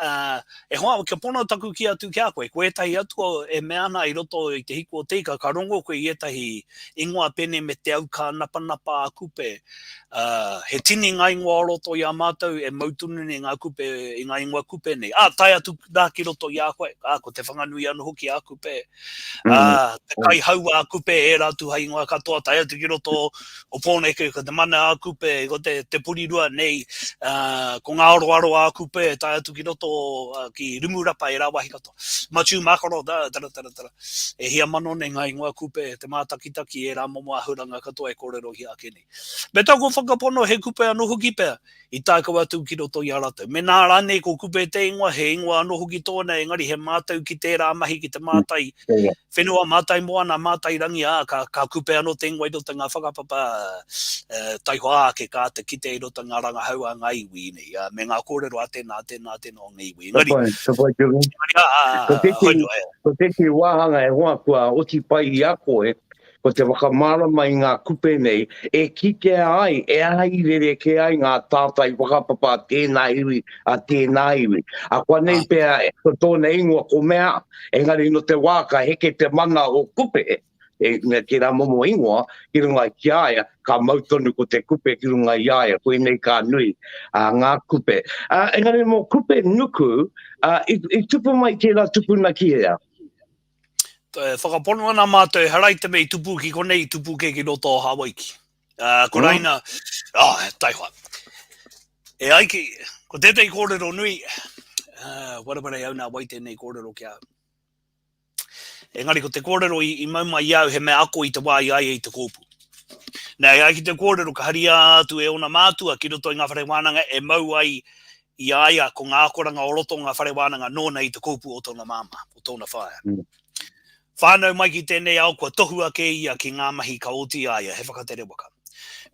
e hoa o kia pono taku ki atu kia koe, ko etahi atu e meana I roto I te hiku o teika, ka rongo koe I etahi ingoa pene me te au ka napa a kupe, he tini ngā ingoa o roto I amatu, e mautunu nei ngā kupe, I ngā ingoa kupe nei. Tai atu nā ki roto I a koe, ko te whanganui anu hoki a kupe. Te kai hau a kupe e rātu hai ingoa katoa, tai atu ki roto o pōneke, ko te mana a kupe, ko te purirua nei, ko ngā oroaro a kupe, tai atu ki roto ki rumurapa e rāwahi katoa. Machu makaro, tara. E hia mano nei ngā ingoa kupe, te mātakitaki e rā momo ahuranga katoa e kōrero hia ake nei. Me tāko whakapono he kupe anu hoki pēr, I tākau atu ki roto I a rātou. Me nā rānei ko kupe te ingoa, he ingoa anu hoki tōna, engari he mātau ki tērā mahi ki te mātai. Whenua mātai moana, mātai rangi ka kupe anu te ingoa I roto ngā whakapapa taihoa ke ka te kite I roto ngā ranga haua ngā iwi nei. Me ngā kōrero a tēnā o ngā iwi. Ko teki wāhanga e hoa kua oti pai I a koe, ko te wakamara mai ngā kupe nei, e kike ai, e ai rereke ai ngā tātai wakapapa tēnā iwi, Kua nei pēr, ko tōna ingoa ko mea, engari no te wāka heke te mana o kupe, me ke rā momo ingoa, ki runga ki aia, ka mautonu ko te kupe ki runga i aia, koe nei ka nui ngā kupe. Engari mo kupe nuku, I tupu mai ki rā tupuna ki ea. Whakapono ana mātou, harai te mei tupu ki konei tupu ke ki roto o Hawaiki. Ko raina, taiwa. E aiki, ko tētei kōrero nui, warapare au nā wai tēnei kōrero kia. Engari ko te kōrero I mauma I au he mea ako I te wā I ai I te kōpu. Nā aiki te kōrero ka hari atu e ona mātua ki roto I ngā whare wānanga e mau ai I aia ko ngā akoranga o roto ngā whare wānanga nōna I te kōpu o tōna māma, o tōna whaia. Whānau mai ki tēnei au kua tohua ke ia ki ngā mahi ka oti aia, he whakatere waka.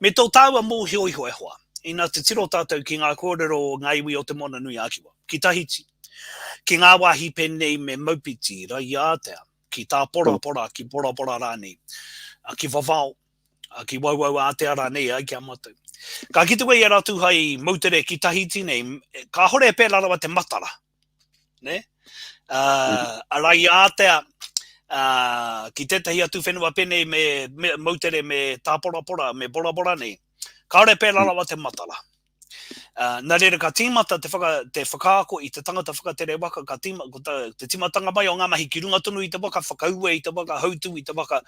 Me tō tāua mō hoi hoe hoa. Ina te tiro tātou ki ngā kōrero ngā iwi o te mona nui akiwa. Ki tahiti. Ki ngā wāhi pēnei me maupiti, rai ātea. Ki tā pora, ki pora rānei. Ki whawhao. Ki wauau ātea rānei, ai ki amatu. Ka ki te wei e ratu hai mautere ki tahiti nei, ka hore pē rarawa te matara. Ne? Rai ātea, ki tētahi atu whenua pēnei me mautere me tā pora, me bora nei. Ka ore pē rarawa te matara. Nā reira ka tīmata te whakaako I te tangata whakatere waka, te timatanga mai o ngā mahi ki runga tonu I te waka, whakaue I te waka, hautu I te waka,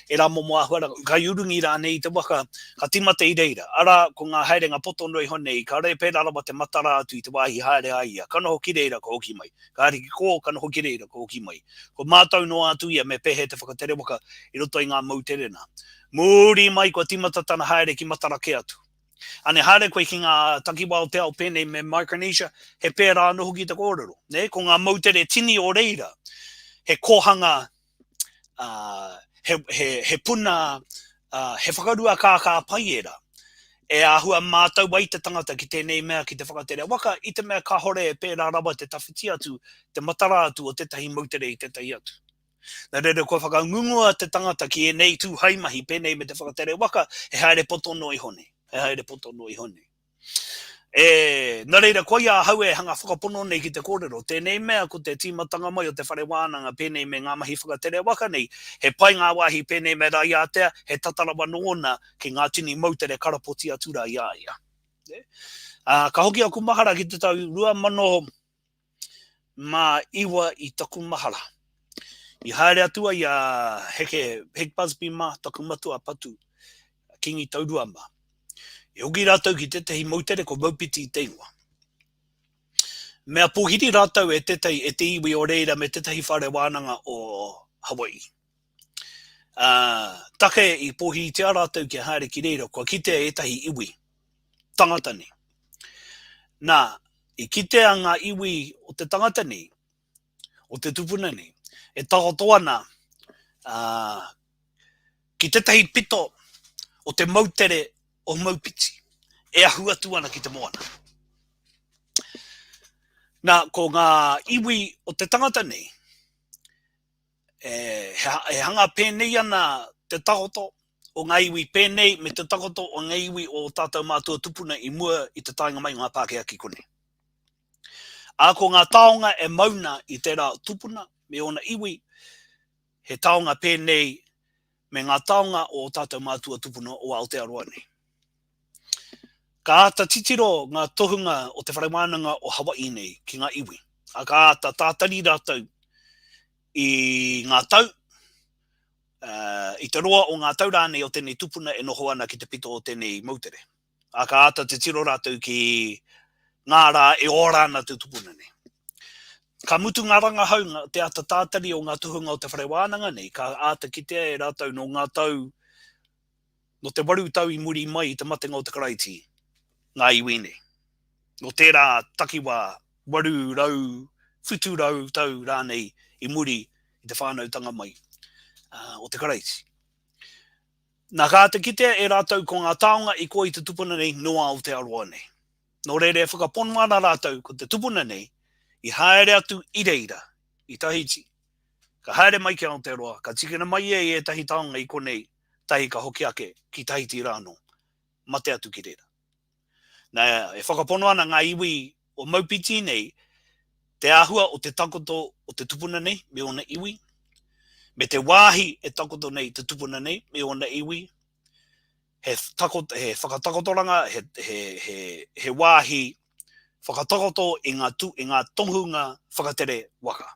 e rā momo ahuara, ka urungi rānei I te waka, ka tīmata I reira. Ara, ko ngā haerenga poto noi honei, ka ore pē rarawa te matara atu I te wāhi haere aia. Kana hoki reira ko hoki mai. Ka ariki ko, kana hoki reira ko hoki mai. Ko mātou no atu ia me pehe te whakatere waka I roto I ngā mauterena. Muri mai ko tīmata tana haere ki matara ke atu. Ane haere koe ki ngā takiwa o te ao pēnei me Micronesia, he pērā noho ki te kōrero. Ne? Ko ngā mautere tini o reira, he kohanga, he puna, he whakarua kā pai era. E ahua mātau wai te tangata ki tēnei mea ki te whakatere waka, I te mea ka hore e pērā rawa te tawhiti atu, te matara atu o tētahi mautere I tētahi atu. Nā reira koe whakangungua te tangata ki e nei tū haimahi pēnei me te whakatere waka, he haere poto noi hone. E haere poto noi hone. Nā reira koe a hau e hanga whakapono nei ki te kōrero. Tēnei mea ko te tīmatanga mai o te whare wānanga pēnei me ngā mahi whakatere waka nei. He pai ngā wāhi pēnei me rai ātea, he tatarawa nōna ki ngā tini mautere karapoti atura I aia. Ka hoki aku mahara ki te tau 2001 I taku mahara. I haere atua I Hek Busby ma taku matua patu kingi taurua ma. E hoki rātou ki tētahi mautere ko maupiti I te ingoa. Mea pōhiri rātou e te iwi o reira me tētahi whare wānanga o Hawaii. Take I pōhiri te rātou ki haere ki reira, kua kite etahi iwi. Tangata ni. Nā, I kite a ngā iwi o te tangata ni, o te tupuna ni, e tahotoana ki tētahi pito o te mautere o maupiti, e ahu atu ana ki te moana. Nā, ko ngā iwi o te tangata nei, he hanga pēnei ana te tahoto o ngā iwi pēnei me te tahoto o ngā iwi o tātou mātua tupuna I mua I te tainga mai o ngā Pākehā ki kone. Ko ngā taonga e mauna I te rā tupuna me ona iwi, he taonga pēnei me ngā taonga o tātou mātua tupuna o Aotearoa nei. Ka ata titiro ngā tohunga o te wharewānanga o Hawaii nei ki ngā iwi. Ka ata tātari rātou I ngā tau, I te roa o ngā tau rānei o tēnei tupuna e noho ana ki te pito o tēnei mautere. Ka ata te tiro rātou ki ngā rā e ora ana te tupuna nei. Ka mutu ngā ranga hau te ata tātari o ngā tohunga o te wharewānanga nei, ka ata ki te e rātou no ngā tau, no te waru tau I muri mai I te matenga o te karaiti. Ngā iwi nei. No tērā takiwa, waru rau, whitu rau tau rānei I muri I te whānau tanga mai o te karaiti. Nā kā te kite e rātou ko ngā taonga I koe I te tupuna nei noa o te aroa nei. No reire whakapono ana rātou ko te tupuna nei I haere atu I reira, I Tahiti. Ka haere mai ki Aotearoa, ka tikina mai e tahi taonga I konei, tahi ka hoki ake ki Tahiti rāno. Mate atu ki reira. Nā e whakapono ana ngā iwi o maupiti nei, te āhua o te takoto o te tupuna nei, me ona iwi, Me te wāhi e takoto nei te tupuna nei, me ona iwi, he whakatakotoranga, he wāhi whakatakoto i ngā tohunga whakatere waka.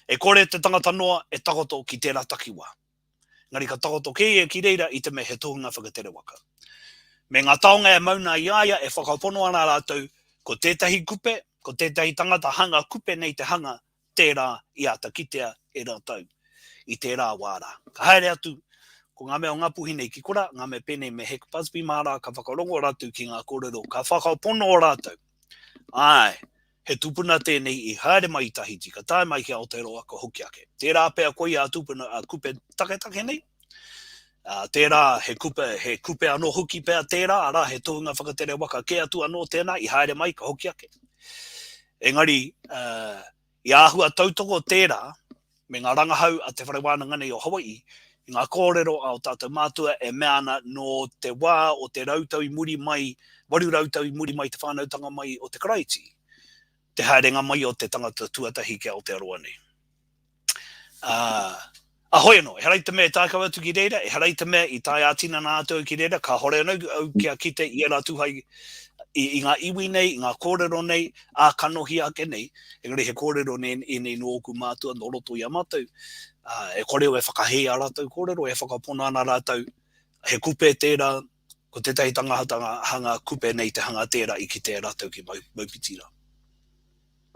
E kore te tangata noa e takoto ki tērā takiwa. Ngari ka takoto ki reira i te me he tohunga whakatere waka. Me ngā taonga e mauna i aia e whakapono ana rātou ko tētahi kupe, ko tētahi tangata hanga kupe nei te hanga tērā i ata kitea e rātou i tērā wāra. Ka haere atu, ko ngā mea o ngā puhi nei ki kora, ngā mea pēnei me Hek Busby mārā, ka whakarongo rātou ki ngā kōrero, ka whakapono rātou. Ai, he tupuna tēnei i haere mai i tahiti, ka tae mai ki Aotearoa ka hoki ake. Tērā pēr koe a tupuna a kupe take nei. Tērā he kupe anō hoki pēr tērā, ara he tohunga whakatere waka ke atu anō tēnā i haere mai ka hoki ake. Engari, i āhua tautoko tērā, me ngā rangahau a te wharewānanga nei o Hawaii, i ngā kōrero a o tātou mātua e mea ana no te wā o te rautau i muri mai, waru rautau i muri mai te whānautanga mai o te karaiti, te haerenga mai o te tangata tuatahi ki Aotearoa nei. Ahoi anō, he rei te mea tākau atu ki reira, he rei te mea i tai ātina nā atu ki reira, ka hore anō au kia kite i era tuhai i ngā iwi nei, i ngā kōrero nei, a kanohi ake nei, engari he kōrero nei i nei no oku mātua, no roto i a mātou, e koreo e whakahei a rātou kōrero, e whakapona ana rātou, he kupe tērā, ko tētahi tangahata hanga kupe nei te hanga tērā i ki te rātou ki Maupitira.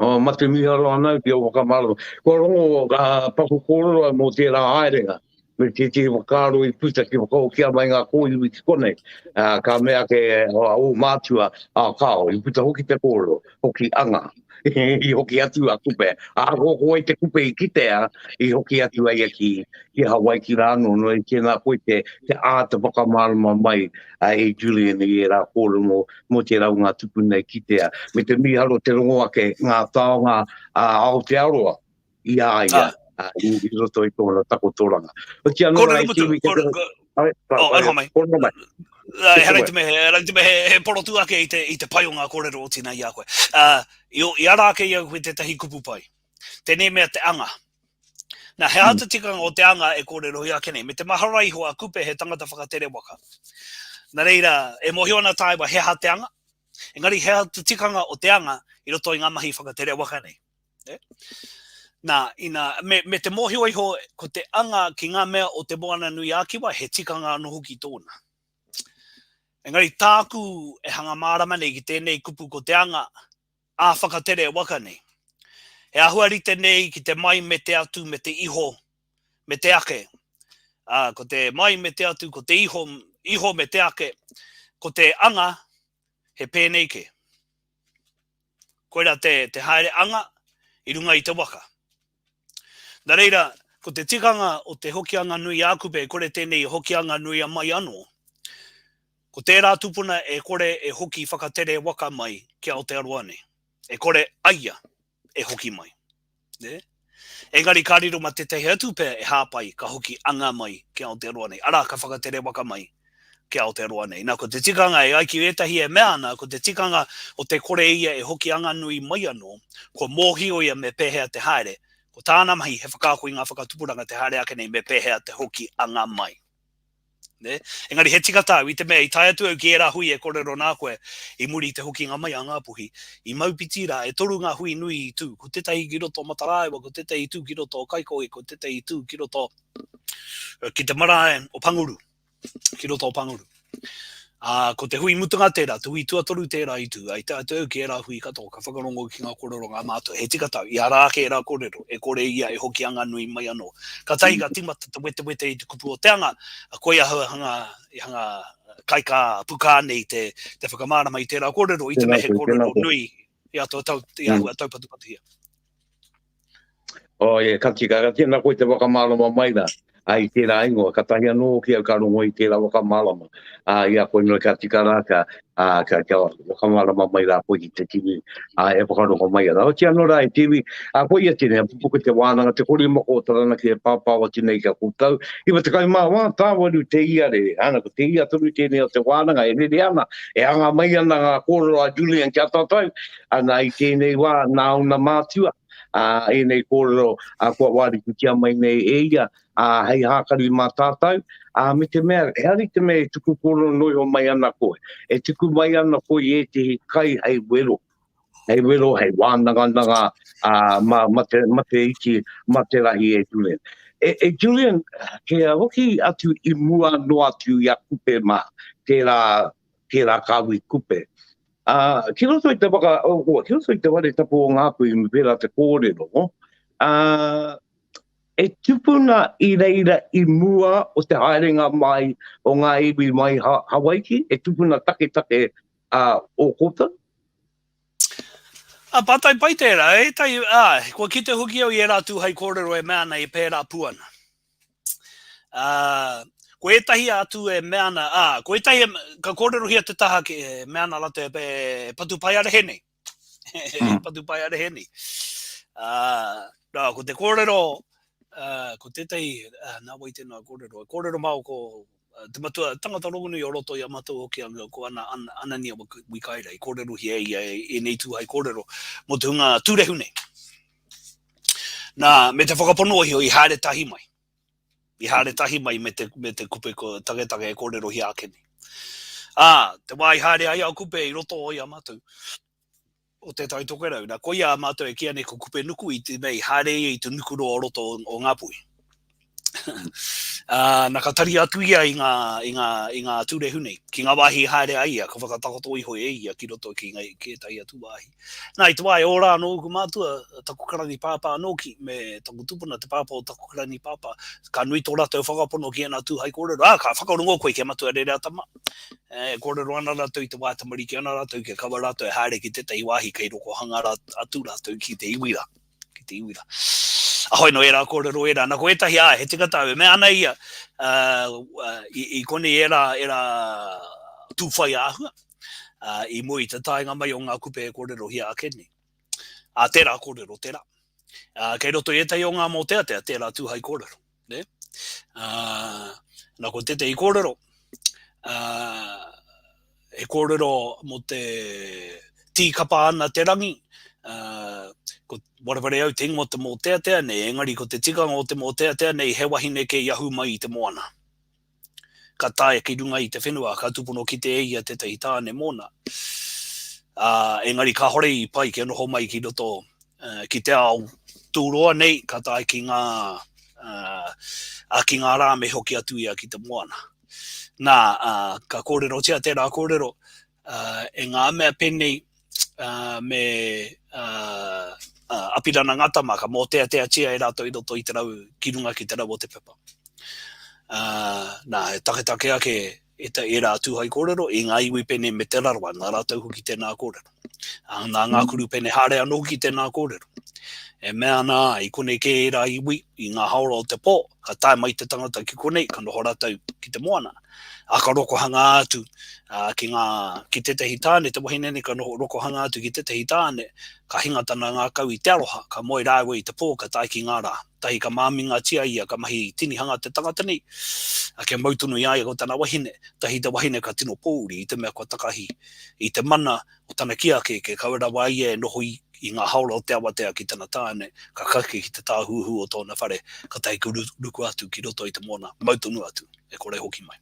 Mate miharo ana ki o wakamalo. Ko rongo paku kōrero mō tērā haerenga. Me te wakaro i puta ki wakao kia mai ngā kōiwi ki kone. Ka mea ke o mātua a kao i puta hoki te kōrero, hoki anga. I hoki atu a kupe. Ko te kupe i kitea i hoki atu ai ki Hawaii ki rāno no i tēnā koe te āta wakamarama mai e Julian i e rā kōrero mo te rau ngā tupuna i kitea. Me te miharo te rongo ake ngā taonga Aotearoa i aia. I roto i tōna takotoranga. Kōrero mutu. He rei te me he porotu ake i te pai o ngā kōrero o tina i a koe. I ara ake i a koe te tahi kupu pai. Tēnei mea te anga. Nā he hata tikanga o te anga e kōrero i ake nei. Me te maharai hoa kupe he tangata whakatere waka. Nā reira, e mohi ona taiwa he ha te anga. Engari he hata tikanga o te anga i roto i ngā mahi whakatere waka nei. Nā, me te mohi oiho ko te anga ki ngā mea o te moana nui ākiwa he tikanga anō hoki tōna. Engari tāku e hanga mārama nei ki tēnei kupu ko te anga a whakatere waka nei. He ahua rite nei ki te mai me te atu me te iho me te ake. Ko te mai me te atu ko te iho me te ake. Ko te anga he pēnei ke. Koera te haere anga i runga i te waka. Nā reira, ko te tikanga o te hokianga nui a kupe, kore tēnei hokianga nui a mai anō. Ko tērā tupuna e kore e hoki whakatere waka mai ki Aotearoa nei. E kore aia e hoki mai. Engari kāriro ma te tehi atu pē e hāpai ka hoki anga mai ki Aotearoa nei. Ara ka whakatere waka mai ki Aotearoa nei. Nā ko te tikanga e aiki etahi e mea ana, ko te tikanga o te kore ia e hoki anga nui mai anō, ko mōhio ia me pēhea te haere. Ko tāna mahi he whakākoi ngā whakatupuranga te haere ake nei me pēhea te hoki anga mai. Engari he tikatau i te mea i tai atu au ki e rā hui e kōrero nā koe i muri te hoki ngā mai a ngā puhi. I Maupitira e toru ngā hui nui i tū. Ko tētahi ki roto Mataraiwa, ko tētahi tū ki roto Kaikoe, ko tētahi tū ki roto ki te marae o Panguru. Ki roto o Panguru. Ko te hui mutunga tērā, te hui tuatoru tērā i tū, ai te au ki e rā hui katoa, ka whakarongo ki ngā kōrero ngā mātua. He tikatau, i ara ake e rā kōrero, e kore ia e hoki anga nui mai anō. Ka tai ka timata te wete i te kupu o te anga, a koe hanga kaika puka nei te whakamārama i tērā kōrero, i te mehe kōrero nui i ato taupatupatu hia. Ka tika tēnā koe te wakamārama mai rā. Ai tērā ingoa, ka tahi anō ki au karongo i tērā wakamārama. Ia koe no ka tika rā ka wakamārama mai rā koe ki te tiwi e whakarongo mai rā. O tia anō rā e tiwi, koe ia tēnei, pupuka te wānanga, te kori mako o tarana ki e pāpāwa tēnei ka kūtau. Iwa te kai mā wā, tāwaru te ia re, ana ko te ia tonu tēnei o te wānanga, e rere ana, e anga mai ana ngā kōrero a Julian ki atatau, ana i tēnei wā, nā una mātua. e nei kōrero kua wari ki kia mai nei e ia hei hākari mā tātou me te mea e ari te mea tuku kōrero noi o mai ana koe e tuku mai ana koe e te kai hei wero hei wānanga ma te iki ma te rahi e Julian Julian ke hoki atu i mua no atu ia kupe ma tērā kāwi kupe ki roto i te waka ki roto i te wale tapu o ngāpu i mwera te kōrero e tupuna i reira i mua o te haerenga mai o ngā iwi mai Hawaii e tupuna take o kota Patai pai tērā, kua ki te huki au i e rātu hai kōrero e mea nei pērā puana. Ko e tahi atu e meana, ko e tahi ka kōrero hia te taha ke meana rata e patu pai ara hene. Patu pai ara hene. Ko te kōrero, ko te tahi, nā wai tēnā kōrero mau ko te matua tangata rongo i o roto i a matua hoki anga ko ana nia wikaira i kōrero hia e nei tū hai kōrero mo te hunga tūrehune. Nā, me te whakapono hi o i haere tahi mai. I haere tahi mai me te kupe ko tage e kōrero hia akene. Te wā i haere ai au kupe i roto o i a matua. O te tai toke rau. Nā, ko i a matua e kia ne ko kupe nuku i te mei haere i te nukuro o roto o Ngāpui. Nā ka tari atu ia i ngā tūrehune. Ki ngā wāhi haere ai ia, ka whakatakoto i hoi e ia ki roto ki tai atu wāhi. Nā i te wāi o rā nō ku mātua, takukarani pāpā nō ki, me taku tupuna te pāpā o takukarani pāpā. Ka nui tō rātou whakapono ki ana tū hai kōrero. Ka whakarongo koe ki a matua re rea tama. Kōrero ana rātou i te wā tamari ki ana rātou ki kawa rātou e haere ki te tei wāhi kei roko hanga atu rātou ki te iwira. Ki te iwira. Ahoi no era kōrero era, nā ko e tahi he tika tau, me ana ia i kone era tūwhai āhua, i mui te taenga mai o ngā kupe e kōrero hia akene. Tērā kōrero, tērā. Kei roto e tahi o ngā mō tērā tūhai kōrero. Ne? Nā ko te i kōrero, e kōrero mo te tīkapa ana te rangi, ko warapare au te ingo te mō tea nei, engari ko te tikanga o te mō tea nei, he wahine ke iahu mai i te moana. Ka tae ki runga i te whenua, ka tupono ki te eia te tahi tāne mōna. Engari ka hore i pai ki anoho mai ki roto ki te ao tūroa nei, ka tae ki ngā rā me hoki atu ia ki te moana. Nā, ka kōrero tia tērā kōrero, e ngā mea penei, me apirana ngata maka mō tea tia e rātou i roto i te rau ki runga ki te rau o te pepa. Nā, take ake e rā tūhai kōrero, i ngā iwi pene me te rarwa, nā rātou hoki tēnā kōrero. Nā ngā kuru pene hāre anō ki tēnā kōrero. E mea nā, i kone ke e rā iwi, i ngā haora o te pō, ka tae mai te tangata ki kone, ka noho rātou ki te moana. Ka roko hanga atu ki te tehi tāne, te wahinene ka roko hanga atu ki te tehi tāne, ka hingatana ngā kau i te aroha, ka moe rāwe i te pō, ka tae ki ngā rā. Tahi ka māminga tia ia, ka mahi tini hanga te tangata nei, ke mautunu ia ko tana wahine, tahi te wahine ka tino pōuri i te mea kua takahi, i te mana o tana kia ke kawera wai e noho i ngā haura o te awatea ki tana tāne, ka kake ki te tāhuhu o tōna whare, ka tahi ka ruku atu ki roto i te mōna, mautunu atu, e kore hoki mai.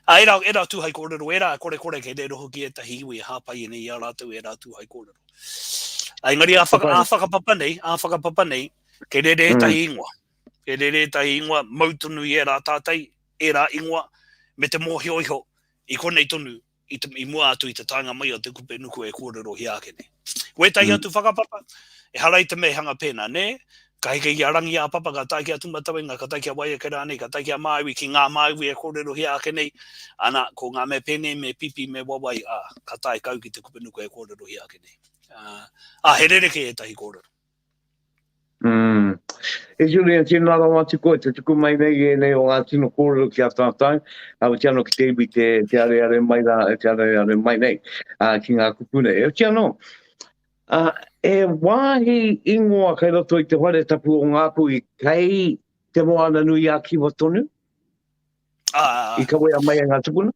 E rā tūhai kōrero, e rā kore kei re roho ki e tahi iwi e hāpai e nei i a rātou e rā tūhai kōrero. Engari a whakapapa nei, kei re re tahi ingoa. Kei re re tahi ingoa, mautunu i e rā tātai, e rā ingoa, me te mōhioiho, i konei tonu, i mua atu i te taenga mai o te kupe nuku e kōrero hi ākene. Koe tahi atu whakapapa, e harai te mei hanga pēnā, ne? Ka heke i a rangi a papa, ka tae ki a tumatawenga, ka tae ki a waia ke rānei, ka tae ki a māiwi, ki ngā māiwi e kōrero hi ākenei, ana ko ngā me pēne, me pipi, me wawai, ka tae kau ki te kupe nuku e kōrero hi ākenei. He rereke e tahi kōrero. E Julian, tēnā rā wāti koe, te tuku mai nei e nei o ngā tino kōrero ki a tātai, au te ano ki te iwi te are mai nei, ki ngā kupune. E tiano, e wāhi ingoa kai roto i te whare tapu o Ngāpu i kei te moana nui a kiwa tonu? I ka wea mai a ngā tupuna?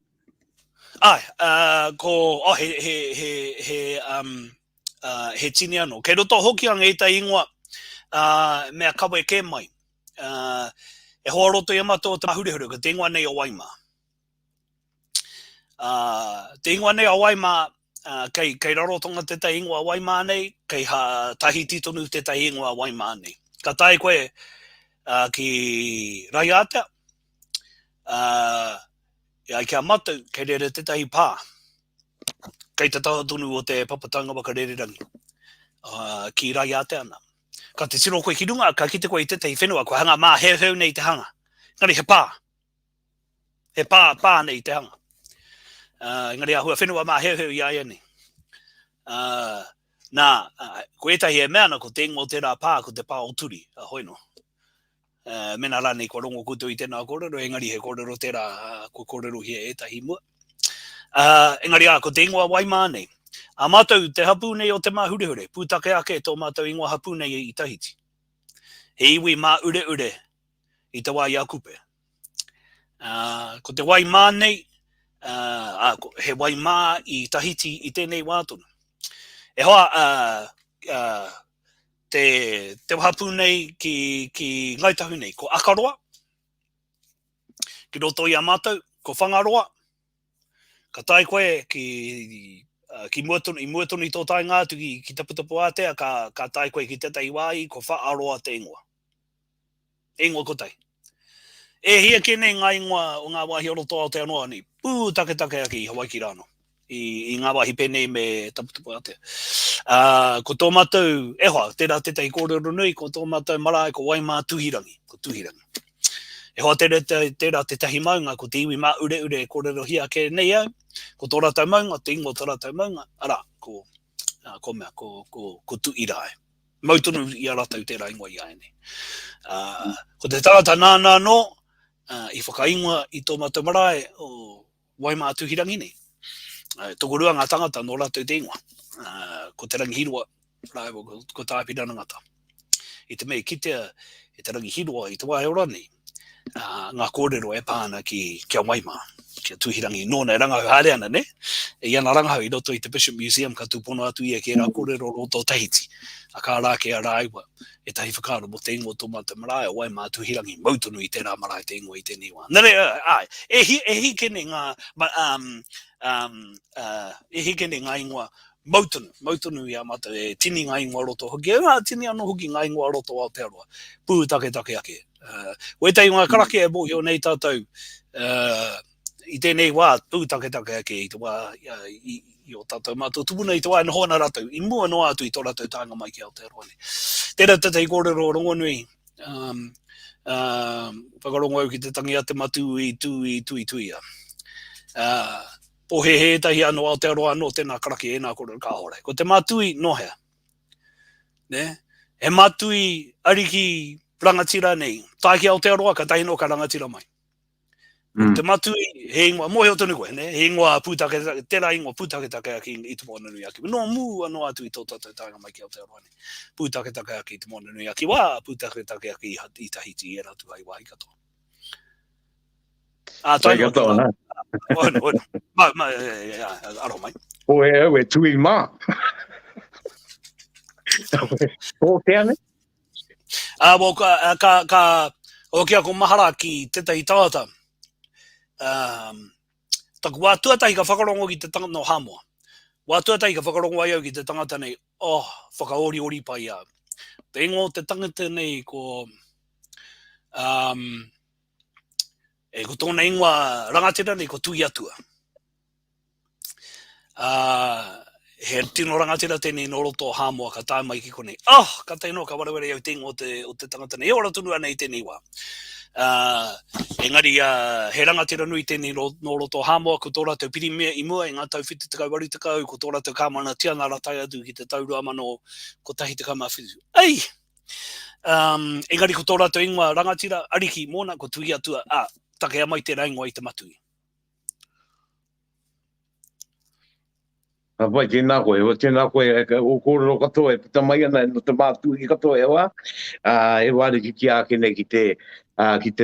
He tini anō. Kei roto hoki anga i ta ingoa, mea kawa e ke mai. E hoa roto ia mato o te mahurihure, ka te ingoa nei o Waima. Te ingoa nei o Waima, kei rarotonga te tai ingoa Waima nei, kei tahi titonu te tai ingoa Waima nei. Ka tai koe ki Raiatea, ia kia matau, kei rere te tai pā. Kei te tahatunu o te papatanga waka rererangi. Ki Raiatea ana. Ka te siro koe ki runga, ka kite koe i te tai whenua, koe hanga mā heu nei te hanga. Ngari he pā. He pā nei te hanga. Ngari ahua whenua mā heu i aia nei. Ko etahi e meana ko te ingo tērā pā, ko te pā o turi, a hoino. Mena rānei ko rongo kutu i tēnā kōrero, engari he kōrero tērā, ko kōrero hia etahi mua. Engari ko te ingoa Waima nei. A mātou te hapu nei o te mahurihure, pūtake ake tō mātou ingoa hapu nei i Tahiti. He iwi mā ure i te wai a kupe. Ko te Waima nei, he Waima i Tahiti i tēnei wātona. E hoa, te hapu nei ki Ngaitahu nei, ko Akaroa, ki roto i a mātou, ko Whangaroa, ka tai koe ki muatonu i tō tai ngātu ki taputapu atea, ka tai koe ki te tai wai, ko Whaaroa te ingoa. Ingoa ko tai. E hia kene ngā ingoa o ngā wahi o roto o te anoa ni, pū take aki i Hawaii ki rāno. I ngā wahi penei me taputapu atea. Ko tō mātou, e hoa, tērā te tai kōrero nui, ko tō mātou marae ko Waima tuhirangi, ko tuhirangi. E hoa tērā te tahi maunga, ko te iwi mā ure kōrero hia ke nei au, ko tō rātou maunga, te ingo tō rātou maunga, ara, ko mea, ko tu irae. Mautonu i a rātou tērā ingoa i ae nei. Ko te tangata nāna no, i whakaingoa i tō mātou marae o Waima tuhirangi nei. Tokorua ngā tangata no rātou te ingoa. Ko te rangi hirua, ko tāpirana ngata. I te mei kitea, i te rangi hirua, i te wae ora nei. Ngā kōrero e pāna ki a Waima, ki a tuhirangi nōna e rangahau haere ana, ne? E iana rangahau i roto i te Bishop Museum, ka tūpono atu ia ki e rā kōrero roto Tahiti. A kā rā ke a rā iwa, e tahi whakaaro mo te ingo tō mātou marae o Waima tuhirangi, mautonu i tērā marae te ingo i tēnei wā. Nere, e hikene ngā, e hikene ngā ingoa, mautonu i a mātou, e tini ngā ingoa roto hoki, tini anō hoki ngā ingoa roto o Aotearoa, pū take ake. Wei ngā karake e bōhio nei tātou, i tēnei wā, pū take ake i te wā, i o tātou mātou tupuna i te wā, noho ana rātou, i mua no atu i tō rātou tānga mai ki Aotearoa nei. Tērā te tei kōrero rongo nui, whakarongo au ki te tangi a te matu i tui. Po he tahi anō Aotearoa anō tēnā karake e nā kōrero ka hore. Ko te matui nohea. Ne? He matui ariki rangatira nei. Tai ki Aotearoa ka tahi no ka rangatira mai. Te matui he ingoa, mohe o tonu koe, ne? He ingoa pūtake, tērā ingoa pūtake aki i te mōna nui aki. No mū anō atu i tō tātou tānga mai ki Aotearoa nei. Pūtake aki i te mōna nui aki. Wā pūtake aki i Tahiti e rātu ai wā i katoa. Tai katoa, nā. Oino. Aro mai. Oe, tui mā. O te ane? O kia ko mahara ki tētahi tāta. Taku wā tuatahi ka whakarongo ki te tangata no Hamoa. Wā tuatahi ka whakarongo ai au ki te tangata nei, whakaori pai au. Te ingo te tangata nei ko ko tōna ingoa rangatira nei ko tui atua. He tino rangatira tēnei no roto Hamoa ka tā mai ki konei. Ka teino ka warawere au te ingo o te tangata nei. E ora tunu ana i tēnei wā. Engari he rangatira nui tēnei no roto Hamoa ko tō rātou piri mea i mua i ngā tau whitu tekau waru tekau ko tō rātou kāmana tiana ratai atu ki te taurua mano ko tahi te kama whitu. Engari ko tō rātou ingoa rangatira ariki mōna ko tui atua take amai te raingoa i te matui. Vai tēnā koe, o kōrero katoa e pita mai ana no te mātui katoa e wā. E wāre ki ake nei ki te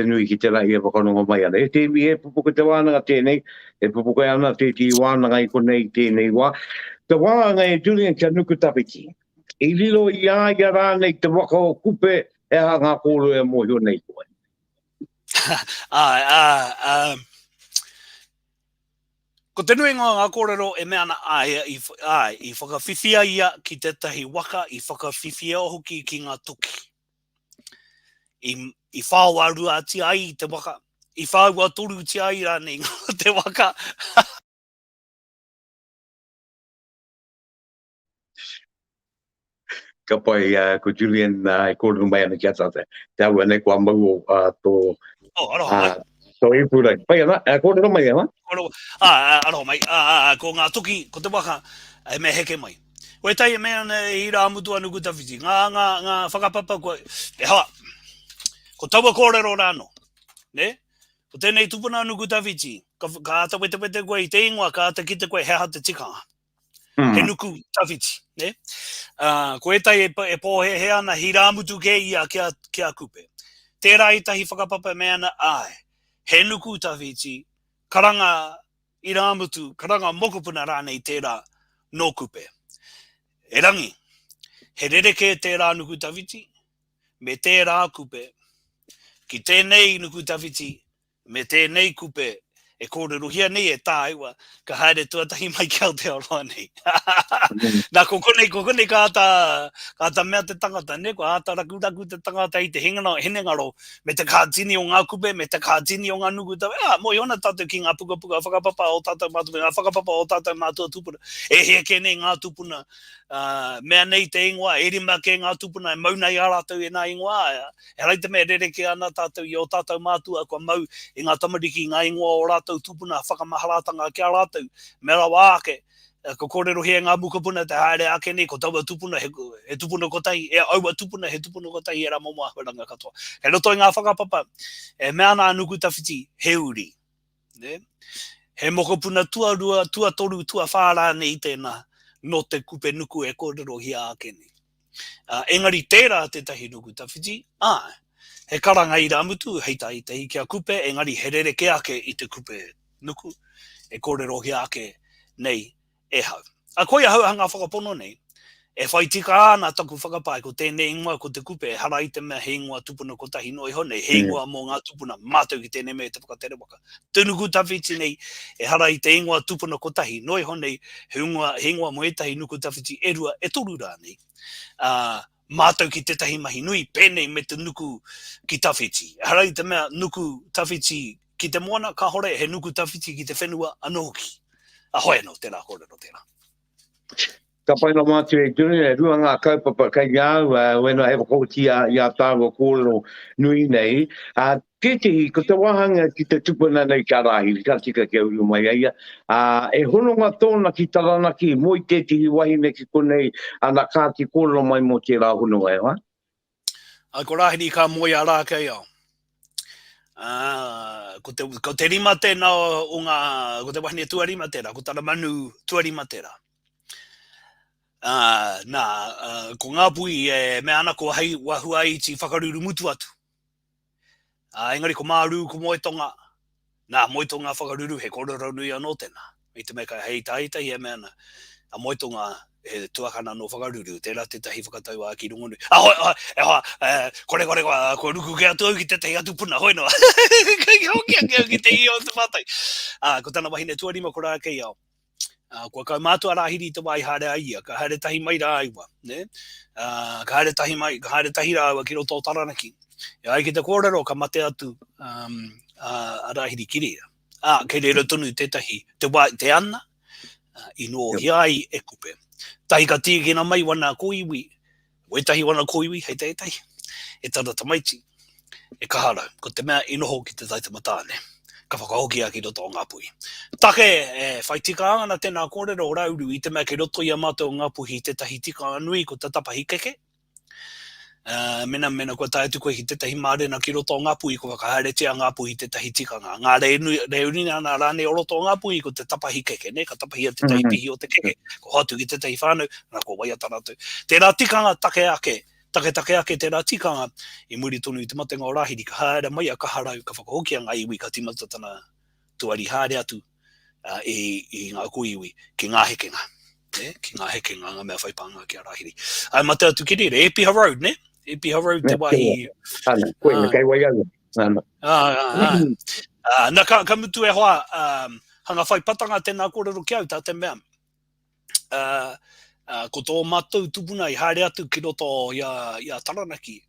nui ki te rai e whakanonga mai ana. E te iwi e pupuka te wānanga tēnei, e pupuka ana te wānanga i konei tēnei wā. Te wānanga e Julian kia nuku tapiti. I lilo ia rā nei te waka o kupe e ha ngā kōro e mohio nei koe. Ko te nui ngā kōrero e mea na i whakawhiwhia ia ki te tahi waka, i whakawhiwhia hoki ki ngā tuki. I whāua rua ati ai te waka, i whāua toru ti ai rānei te waka. Ka pai ko Julian e kōrero mai ana ki atate. Te au ane kua mau tō... Aroha mai. Tō i pūrai. Pai ana, kōrero mai ana? Aroha mai. Ko ngā tuki, ko te waka, e me heke mai. Koe tai e mea i rā mutua nuku tawhiti. Ngā whakapapa koe. E hoa, ko taua kōrero rāno. Ne? Ko tēnei tupuna nuku tawhiti. Ka ata wete koe i te ingoa, ka ata ki te koe he ha te tikanga. He nuku tawhiti. Ne? Koe tai e pōhe he ana hi rā mutu ke ia kia kupe. Tērā i tahi whakapapa mea na ai. He nuku tawhiti. Karanga i rā mutu. Karanga mokopuna rānei tērā no kupe. E rangi, he rereke tērā nuku tawhiti, me tērā kupe, ki tēnei nuku tawhiti, me tēnei kupe, e kōrero hia nei e tā iwa, ka haere tuatahi mai ki Aotearoa nei. Nā kokonei ka ata mea te tangata, ne? Ko ata raku te tangata i te henengaro, me te kātini o ngā kupe, me te kātini o ngā nuku tawhiti. Moi ona tātou ki ngā puka whakapapa o tātou mātua, ngā whakapapa o tātou mātua tupuna. E heke nei ngā tupuna, mea nei te ingoa, e rima ke ngā tupuna, e mauna i ārātou e nā ingoa. E reite mea rereke ana tātou i o tātou mātua, kua mau i ngā tamariki, ngā ingoa o rātou tupuna, whakamaharatanga ki a rātou, mea rawa ake. Ko kōrero hea ngā mukapuna te haere ake nei, ko taua tupuna, he tupuna kotahi, e aua tupuna, he tupuna kotahi, e rā momoa huranga katoa. He roto i ngā whakapapa, e mea nā nuku tawhiti, he uri. Ne? He mokopuna tua toru, tua whārā nei tēnā, no te kupe nuku e kōrero hea ake nei. Engari tērā te tahi nuku tawhiti, he karanga i rā mutu, hei tai te kia kupe, engari he rereke ake i te kupe nuku, e kōrero hea ake nei. E hau. A koe hau hanga whakapono nei, e whai tika ana taku whakapai ko tēnei ingoa ko te kupe, e hara i te mea he ingoa tupuna kotahi noi honei, he ingoa mō ngā tupuna mātou ki tēnei mea te whakatere waka. Tunuku tawhiti nei, e hara i te ingoa tupuna kotahi noi honei, he ingoa mo etahi nuku tawhiti e rua e toru rā nei. Mātou ki tētahi mahi nui, pēnei me te nuku ki tawhiti. E hara i te mea nuku tawhiti ki te moana, ka hore he nuku tawhiti ki te whenua anō hoki. Ahoe no, tēnā kōrero tēnā. Ka paina mātu e tūne, e rua ngā kaupapa kai ngāu, wena he wakauti a tāua kōrero nui nei. Kētehi, ko te wahanga ki te tupuna nei ka rāhi, ka tika ke uru mai aia. E hononga tōna ki taranaki, moi kētehi wahine ki konei, ana kāti kōrero mai mō te rā hononga e, wa? Ko rāhini ka moi a rā kei au. Ko te rima tēnā o ngā, ko te wahine tuarima tērā, ko tāna manu tuarima tērā. Ko ngā pui e mea ana ko hei wahua i ti whakaruru mutu atu. Engari ko māru ko moetonga, moetonga whakaruru he kōrero nui anō tēnā. I te meka hei taitai e mea ana, a moetonga he tuakana no whakaruru, tērā te tahi whakatau a ki rungonu. Kore, ko ruku ke atu au ki te tehi atu puna, hoi noa. Ki te i o te whātai. Ko tāna wahine tuarima ko rā kei au. Kua kau mātua rāhiri te wai haere aia, ka haere tahi mai rā aiwa. Ka haere tahi rā aiwa ki roto taranaki. E ai ki te kōrero ka mate atu a rāhiri ki rea. Kei reira tonu te tahi, te ana, i no hiai e kupe. Tahi ka tīkina mai wana koiwi, wei tahi wana koiwi, hei te tahi, e tara tamaiti, e kahara, ko te mea inoho ki te taita matāne, ka whakahoki a ki roto o ngā pui. Take, whai tika angana tēnā kōrero o rauru, i te mea ki roto i a mātou ngā puhi, te tahi tika anui ko te tapahi keke. Mena ko tae tu koe ki te tahi mārena ki roto o ngā pui, ko whakaharetia ngā pui te tahi tikanga. Ngā reunina ana rāne o roto o ngā pui ko te tapahi keke, ne? Ka tapahi a te tahi pihi o te keke, ko hatu ki te tahi whānau, nā ko waiata rātou. Tērā tikanga take ake tērā tikanga, i muri tonu i te matenga o rāhiri, ka haere mai a ka harau, ka whakahokia ngā iwi, ka timata tana tuari haere atu i ngā kuiwi, ki ngā hekenga. ki ngā heke ngā mea whaipanga ki a rahiri. Ai mate atu ki rere, e Piha Road, ne? E Piha Road te wahi. Ana, koe me kai wai anu. Ana. Na ka mutu e hoa, hanga whaipatanga tēnā kōrero ki au, tā te mea. Ko tō mātou tupuna I haere atu ki roto ia Taranaki.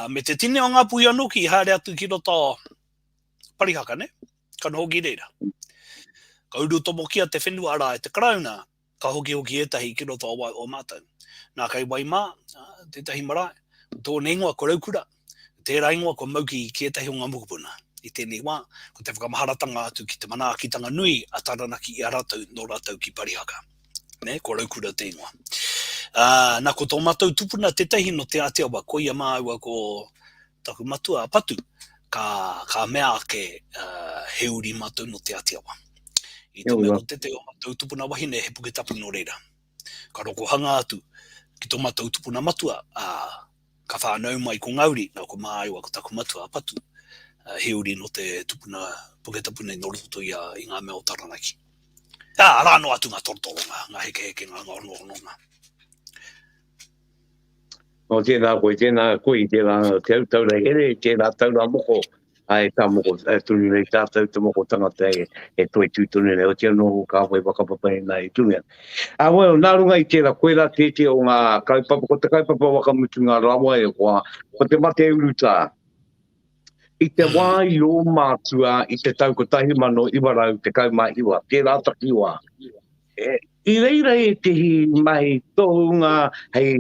Me te tine o ngā puhi anoki I haere atu ki roto Parihaka, ne? Ka hoki reira. Ka uru tomo kia te whenua ara e te karauna, ka hoki etahi ki roto o mātou. Nā kai Waimā, tētahi marae, tō ne ingoa ko raukura, tērā ingoa ko mauki ki etahi o ngā mukupuna. I tēnei wā, ko te whakamaharatanga atu ki te manaakitanga nui a Taranaki I a rātou, no rātou ki Parihaka. Ne, ko raukura te ingoa. Nā ko tō mātou tupuna tētahi no te Aotearoa, ko ia māua ko taku matua patu, ka mea ake he uri mātou no te Aotearoa. I te mea ko te o mātou tupuna wahine he puke tapu no reira. Ka roko hanga atu ki tō mātou tupuna matua, ka whānau mai ko ngauri, nā ko māua ko taku matua patu, he uri no te tupuna puke tapu nei no roto I ngā mea o Taranaki. Rāno atu ngā torotoronga, ngā heke ngā ngā. O tēnā koe, tēnā te taura here, tēnā taura moko, ai tā moko, tunu nei tātou te moko tangata e toi tūtunu nei, o tēnā noho ka wai wakapapai nei tūnea. Well, nā runga I tēnā koe la tēte o ngā kaipapa, ko te kaipapa wakamutu ngā rawa e koa, ko te mate uruta. I te wā I o mātua, I te tau ko tahi mano iwarau te kaumā iwa, tērā taki wā. I reira e te hi mai tohunga, hei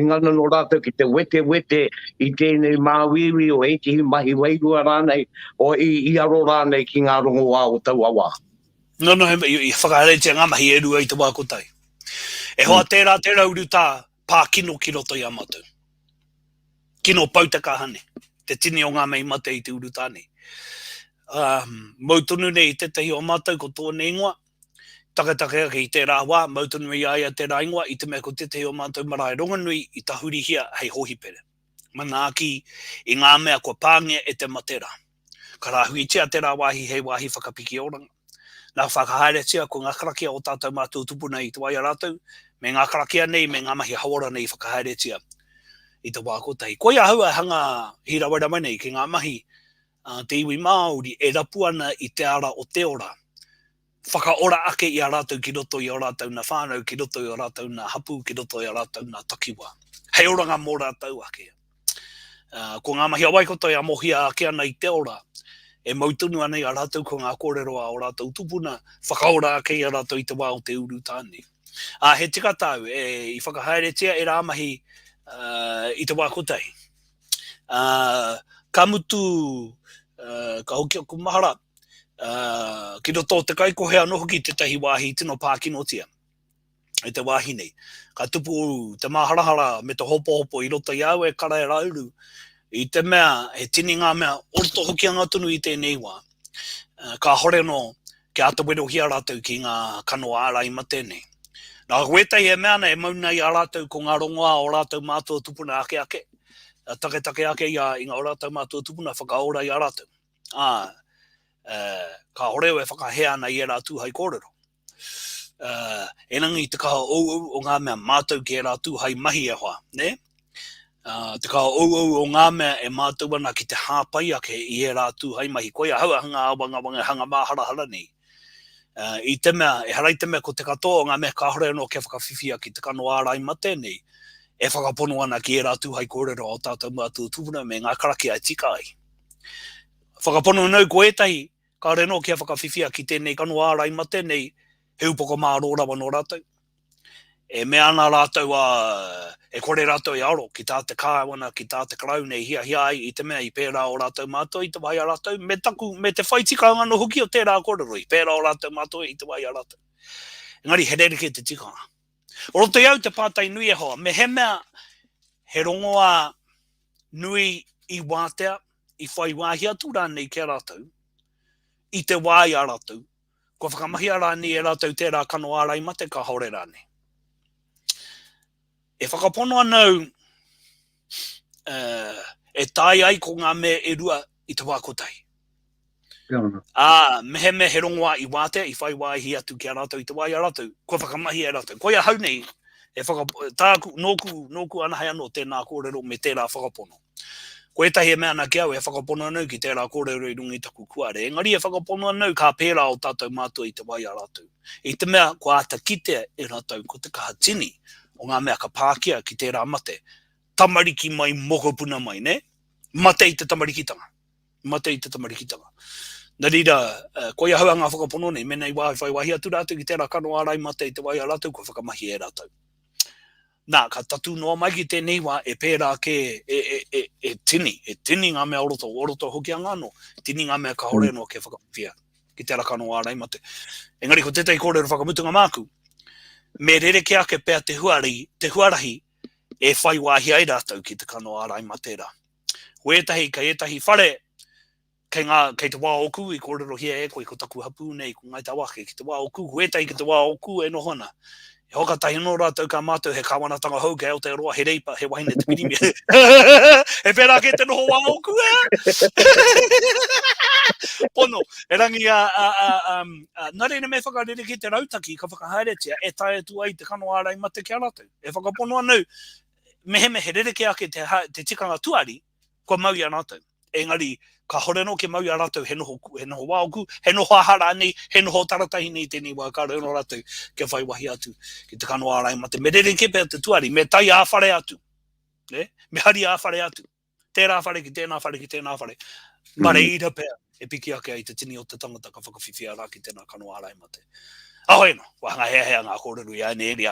ngana no rātou ki te wete I tēnei māwiri o e te hi mahi wairua rānei, o I aro rānei ki ngā rongo wā o tau awa. No, I whakaretia ngā mahi e rua I te wā kotai. E hoa tērā uru tā pā kino ki roto I a mātou. Kino pautaka hane. Te tini o ngā mei mate I te uru tāne. Mautonu nei I tētahi o mātou ko tō ne ingoa. Takataka I tērā wā, mautonu I aia tērā ingoa, I te mea ko tētahi o mātou marae ronganui I tahuri hia hei hohipere. Mana aki I ngā mea ko pāngia e te matera. Ka rāhui tia tērā wāhi hei wāhi whakapiki oranga. Nā whakahaere tia ko ngā karakia o tātou mātou tupuna I te waia rātou, me ngā karakia nei, me ngā mahi hawara nei whakahaere tia. I te wākotai. Ko ia haua hanga hi rawara mai nei ki ngā mahi te iwi Māori e rapu ana I te ara o te ora. Whakaora ake I a rātou ki roto I a rātou na whānau, ki roto I a rātou na hapu, ki roto I a rātou na takiwa. Hei oranga mō rātou ake. Ko ngā mahi awaikoto I a mohia ake ana I te ora, e mautunu ana I a rātou ko ngā kōreroa o rātou tupuna, whakaora ake I a rātou I te wā o te uru tāne. He tika tau, I whakahaere tia e rā mahi I te wā kotai. Ka mutu, ka hoki o kumahara, ki roto te kaikohea no hoki te tahi wāhi tino pākino tia. I te wāhi nei. Ka tupu te maharahara me te hopo I roto I au e kara e rauru. I te mea, he tini ngā mea, orto hoki anga tunu I tēnei wā. Ka hore no, ke ata wero hia rātou ki ngā kanoa ārai ma tēnei. Nā wetai e mea na e mauna I a rātou ko ngā rongoa o rātou mātua tupuna ake. Take ake I ngā o rātou mātua tupuna whakaora I a rātou. Ka horeo e whakahea ana I e rātou hai kōrero. Enangi te kaha o ngā mea mātou ki e rātou hai mahi e hoa, ne? Te kaha o ngā mea e mātou ana ki te hāpai ake I e rātou hai mahi. Koia haua hanga awanga hanga māharahara nei. I te mea, e harai te mea ko te katoa ngā mea ka hore no ke whakawhiwhia ki te kano ārai ma tēnei, e whakapono ana ki e rātou hai kōrero o tātou mātou tupuna me ngā karakia e tika ai. Whakapono nau ko etahi, ka hore no ke whakawhiwhia ki tēnei kano ārai ma tēnei, he upoko mā rōrawa no rātou. E mea ana rātou e kore rātou I aro, ki tā te kāwana, ki tā te karau nei hia ai I te mea I pērā o rātou mātou I te waia rātou, me te whaitika ngano hoki o tērā kōrero I pērā o rātou mātou I te waia rātou. Engari, he rerike te tikanga. O roto iau te pātai nui e hoa, me he mea he rongoa nui I wātea, I whai wāhi atu rānei ke rātou, I te waia rātou, ko whakamahi rānei e rātou tērā kano ārai mate ka haore rānei. E whakapono anau e tai ai ko ngā mea e rua I te wākotai. Mehe me he rongoa I wate, I whai wai hi atu ki a rātou, I te wai a rātou, ko whakamahi a rātou. Ko ia hau nei, tāku, nōku ana hai anō tēnā kōrero me tērā whakapono. Ko etahi e mea na kia au e whakapono anau ki tērā kōrero I rungi taku kuare. Engari e whakapono anau ka pērā o tātou mātua I te wai a rātou. I te mea, ko ata kite e rātou, ko te kaha tini, o ngā mea ka pākia ki tērā mate. Tamariki mai mokopuna mai, ne? Mate I te tamarikitanga. Mate I te tamarikitanga. Nā rira, ko ia hau ngā whakapono nei, menei whai wahi atu rātou ki tērā kano ārai mate I te wai a rātou, ko whakamahi e rātou. Nā, ka tatu noa mai ki tēnei wā e pērā ke e tini ngā mea oroto hoki a ngāno, tini ngā mea ka hore noa ke whakawhia, ki tērā kano ārai mate. Engari ko tētai kōrero whakamutunga māku, me rereke ake pēr te huarahi e whai wāhi ai rātou ki te kano ārai mate rā. Kai etahi whare, kei te wā oku I kōrero hia e koe ko taku hapu nei ko ngai tawake ki te wā oku, etahi ki te wā oku e nohona. E hoka tahi no rātou ka mātou he kawanatanga hau ke Aotearoa he reipa he wahine te pirimi. He pērā ke te noho wā oku Pono, e rangi nā reina me whakarere ki te rautaki ka whakahaeretia e tae tu ai te kano ārai mate ki a rātou. E whakapono anau, mehe rere ke ake te tikanga tuari, ko mau I a rātou. Engari, ka hore no ke mau I a rātou he noho wā oku, he noho ahara nei, he noho taratahi nei tēnei wā ka reo no rātou ke whai wahi atu ki te kano ārai mate. Me rere ke pēr te tuari, me tai āwhare atu. Me hari āwhare atu. Tērā whare ki tēnā whare ki tēnā whare. Mare ira pēr, e piki ake ai te tini o te tangata ka whakawhiwhia rā ki tēnā kano ārai mate. Ahoi no, wahanga hea ngā kōrero I ane eri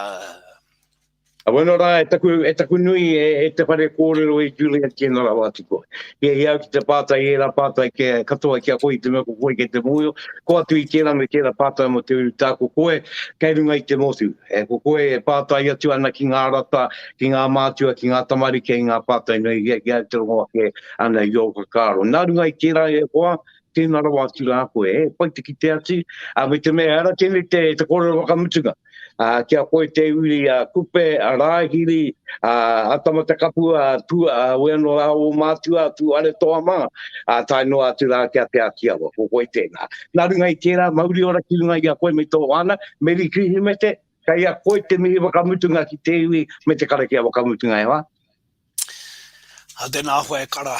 Bueno, rā, e taku nui e te whare kōrero I Julia Kenora wātiko. Ia iau ki te pātai e rā pātai ke katoa ki a koe I te mea ko koe ke te mūio. Ko atu I tērā me tērā pātai mo te uru tāko koe, kei runga I te motu. Ko koe e pātai atu ana ki ngā rata, ki ngā mātua, ki ngā tamari, ki ngā pātai nei, ia te rongoa ke ana I o kakaro. Nā runga I tērā e koa, tēnā rawa atu rā koe, paita ki te atu, me te mea ara, tēnei te kōrero wakamutunga. Kia koe te uri kupe, rāhiri, atamata kapu, weno o mātua, tu are toa mā, tai noa atu rā kia te atiawa, ko koe tēnā. Nā runga I tērā, mauri ora ki runga I a koe me tō ana, meri krihi me te, kai a koe te mihi wakamutunga ki te ui, me te karakia wakamutunga e wā. Tēnā hoa e kara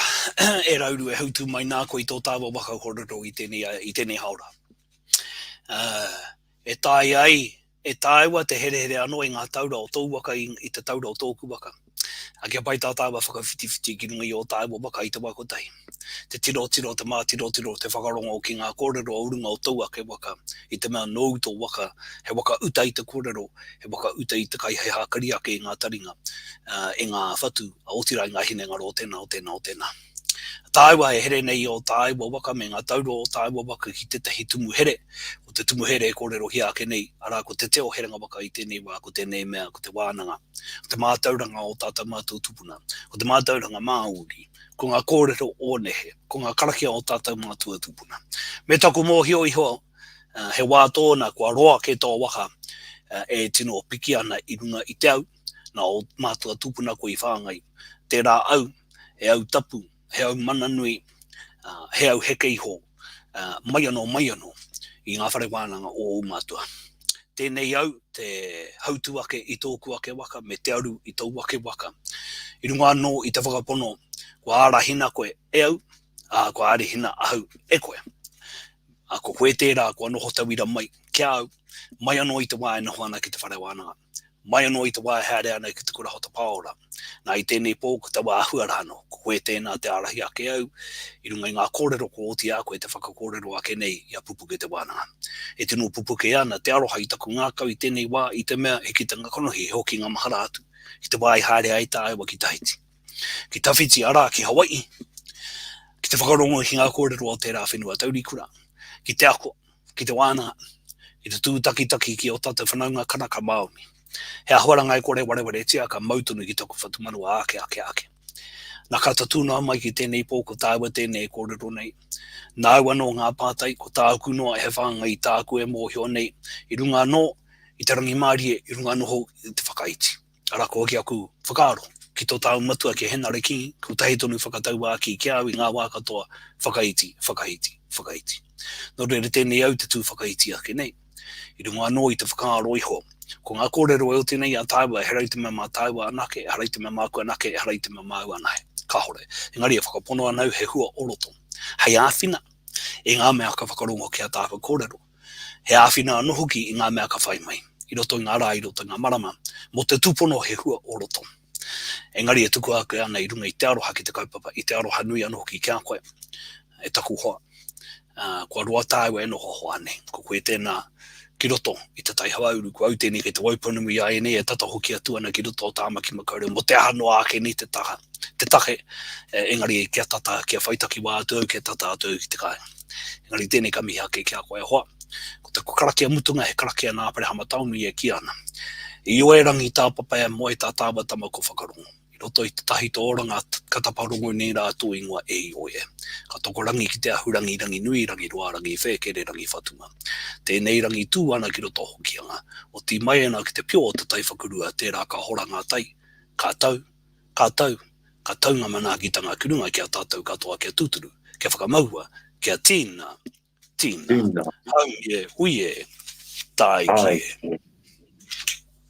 e rauru e hautu mai nā koe I tō tāwa waka kōrero I tēnei haura. E tai ai, e tāua te here anō I ngā taura o tōu waka I te taura o tōku waka. A kia pai tātāwa whakawhitiwhiti ki runga I o tāua waka I te wakotai. Te tiro, te mā tiro, te whakarongo ki ngā kōrero o urunga o tōua ke waka. I te mea nou tō waka, he waka uta I te kōrero, he waka uta I te kai he hākari ake I ngā taringa, I ngā whatu, a otira I ngā hine ngaro o tēnā. Tāua e here nei o tāua waka me ngā tauro o tāua waka ki te tahi tumu here. O te tumu here e kōrero hi ake nei, arā ko te teo herenga waka I tēnei wā, ko tēnei mea, ko te wānanga. O te mātauranga o tātou mātou tupuna, o te mātauranga māuri, ko ngā kōrero o nehe, ko ngā karakia o tātou mātua tupuna. Me taku mō hio iho, he wā tōna kua roa ke tō waka, e tino piki ana I runga I te au, na o mātua tupuna ko I whāngai. Tērā au, e au tapu, he au mananui, he au heke iho, mai anō I ngā whare wānanga o mātua. Tēnei au, te hautu ake I tōku ake waka, me te aru I tōu ake waka. I runga anō I te whakapono, kua ara hina koe e au, kua ari hina ahau e koe. Ko koe tērā, kua noho tawira mai, kia au, mai anō I te wā e noho ana ki te whare wānanga. Mai anō I te wā e haere ana ki te kura hota paora. Nā I tēnei pō, ko te wā ahuarano, ko koe tēnā te arahi ake au, I runga I ngā kōrero ko oti a koe te whakakōrero ake nei I a pupuke te wānanga. E tino pupuke ana, te aroha I taku ngākau I tēnei wā, I te mea, he ki te ngakonohi, he hoki ngā mahara atu. Ki te wā I haere ai tā ewa ki Tahiti. Ki Tawhiti ara ki Hawaii. Ki te whakarongo I ngā kōrero o tērā whenua taurikura. Ki te ako, ki te wānanga. I te tūtakitaki ki o tātou whanaunga kanaka Māori. He ahuaranga I kore wareware tia ka mautunu ki taku whatumanu ake. Nā ka tatūna mai ki tēnei pō ko tāua tēnei kōrero nei. Nā ua no ngā pātai ko tāku noa e he whanga I tāku e mōhio nei. I runga no, I te rangi mārie, I runga no hou I te whakaiti. Ara ko ki aku whakaaro. Ki tō tāu matua ki henare ki, ko tahi tonu whakatau aki ki au I ngā wā katoa whakaiti. No reira tēnei au te tū whakaiti ake nei. I runga anō i te whakaaro iho. Ko ngā kōrero e o tēnei a tāua, e herei te mea mā tāua anake, e herei te mea māku anake, e herei te mea māu anahe. Ka hore. Engari e whakapono anau he hua oroto. Hei āwhina, e ngā mea ka whakarongo ki a tāua kōrero. He āwhina anō hoki i ngā mea ka whai mai. I roto i ngā rā, i roto i ngā marama. Mo te tūpono he hua oroto. Engari e tuku ake ana i runga i te aroha ki te kaupapa, i te aroha nui anō hoki kia koe. E taku hoa. Kua roa tāua e no hoho ane. Ko koe tēnā ki roto i te tai hawauru, ko au tēnei kei te waipunumu i aene, e tata hoki atu ana ki roto o tāmaki makaureu, mo te hano ake ni te taha. Te tahe, engari e kia tata, kia whaitaki wā atu, kia tata atu ki te kai. Engari tēnei ka mihi ake kia koe hoa. Ko te karakia mutunga, he karakia nā pare hamataunu i e ki ana. I oe rangi tā papaya mo e tā tāwa tama ko whakarongo. I roto i te tahi tō oranga kataparongo nei rā tū ingoa e i oe. Ka toko rangi ki te ahurangi, rangi nui, rangi roa, rangi whekere, rangi whatunga. Tēnei rangi tū ana ki roto hokianga. O ti mai ana ki te pio o te tai whakurua, tērā ka hora ngā tai. Ka tau, ka tau, ka taunga mana ki tanga kurunga kia tātou katoa kia tūturu, kia whakamaua, kia tīna, tīna. Hau e, hui e, tai ki e.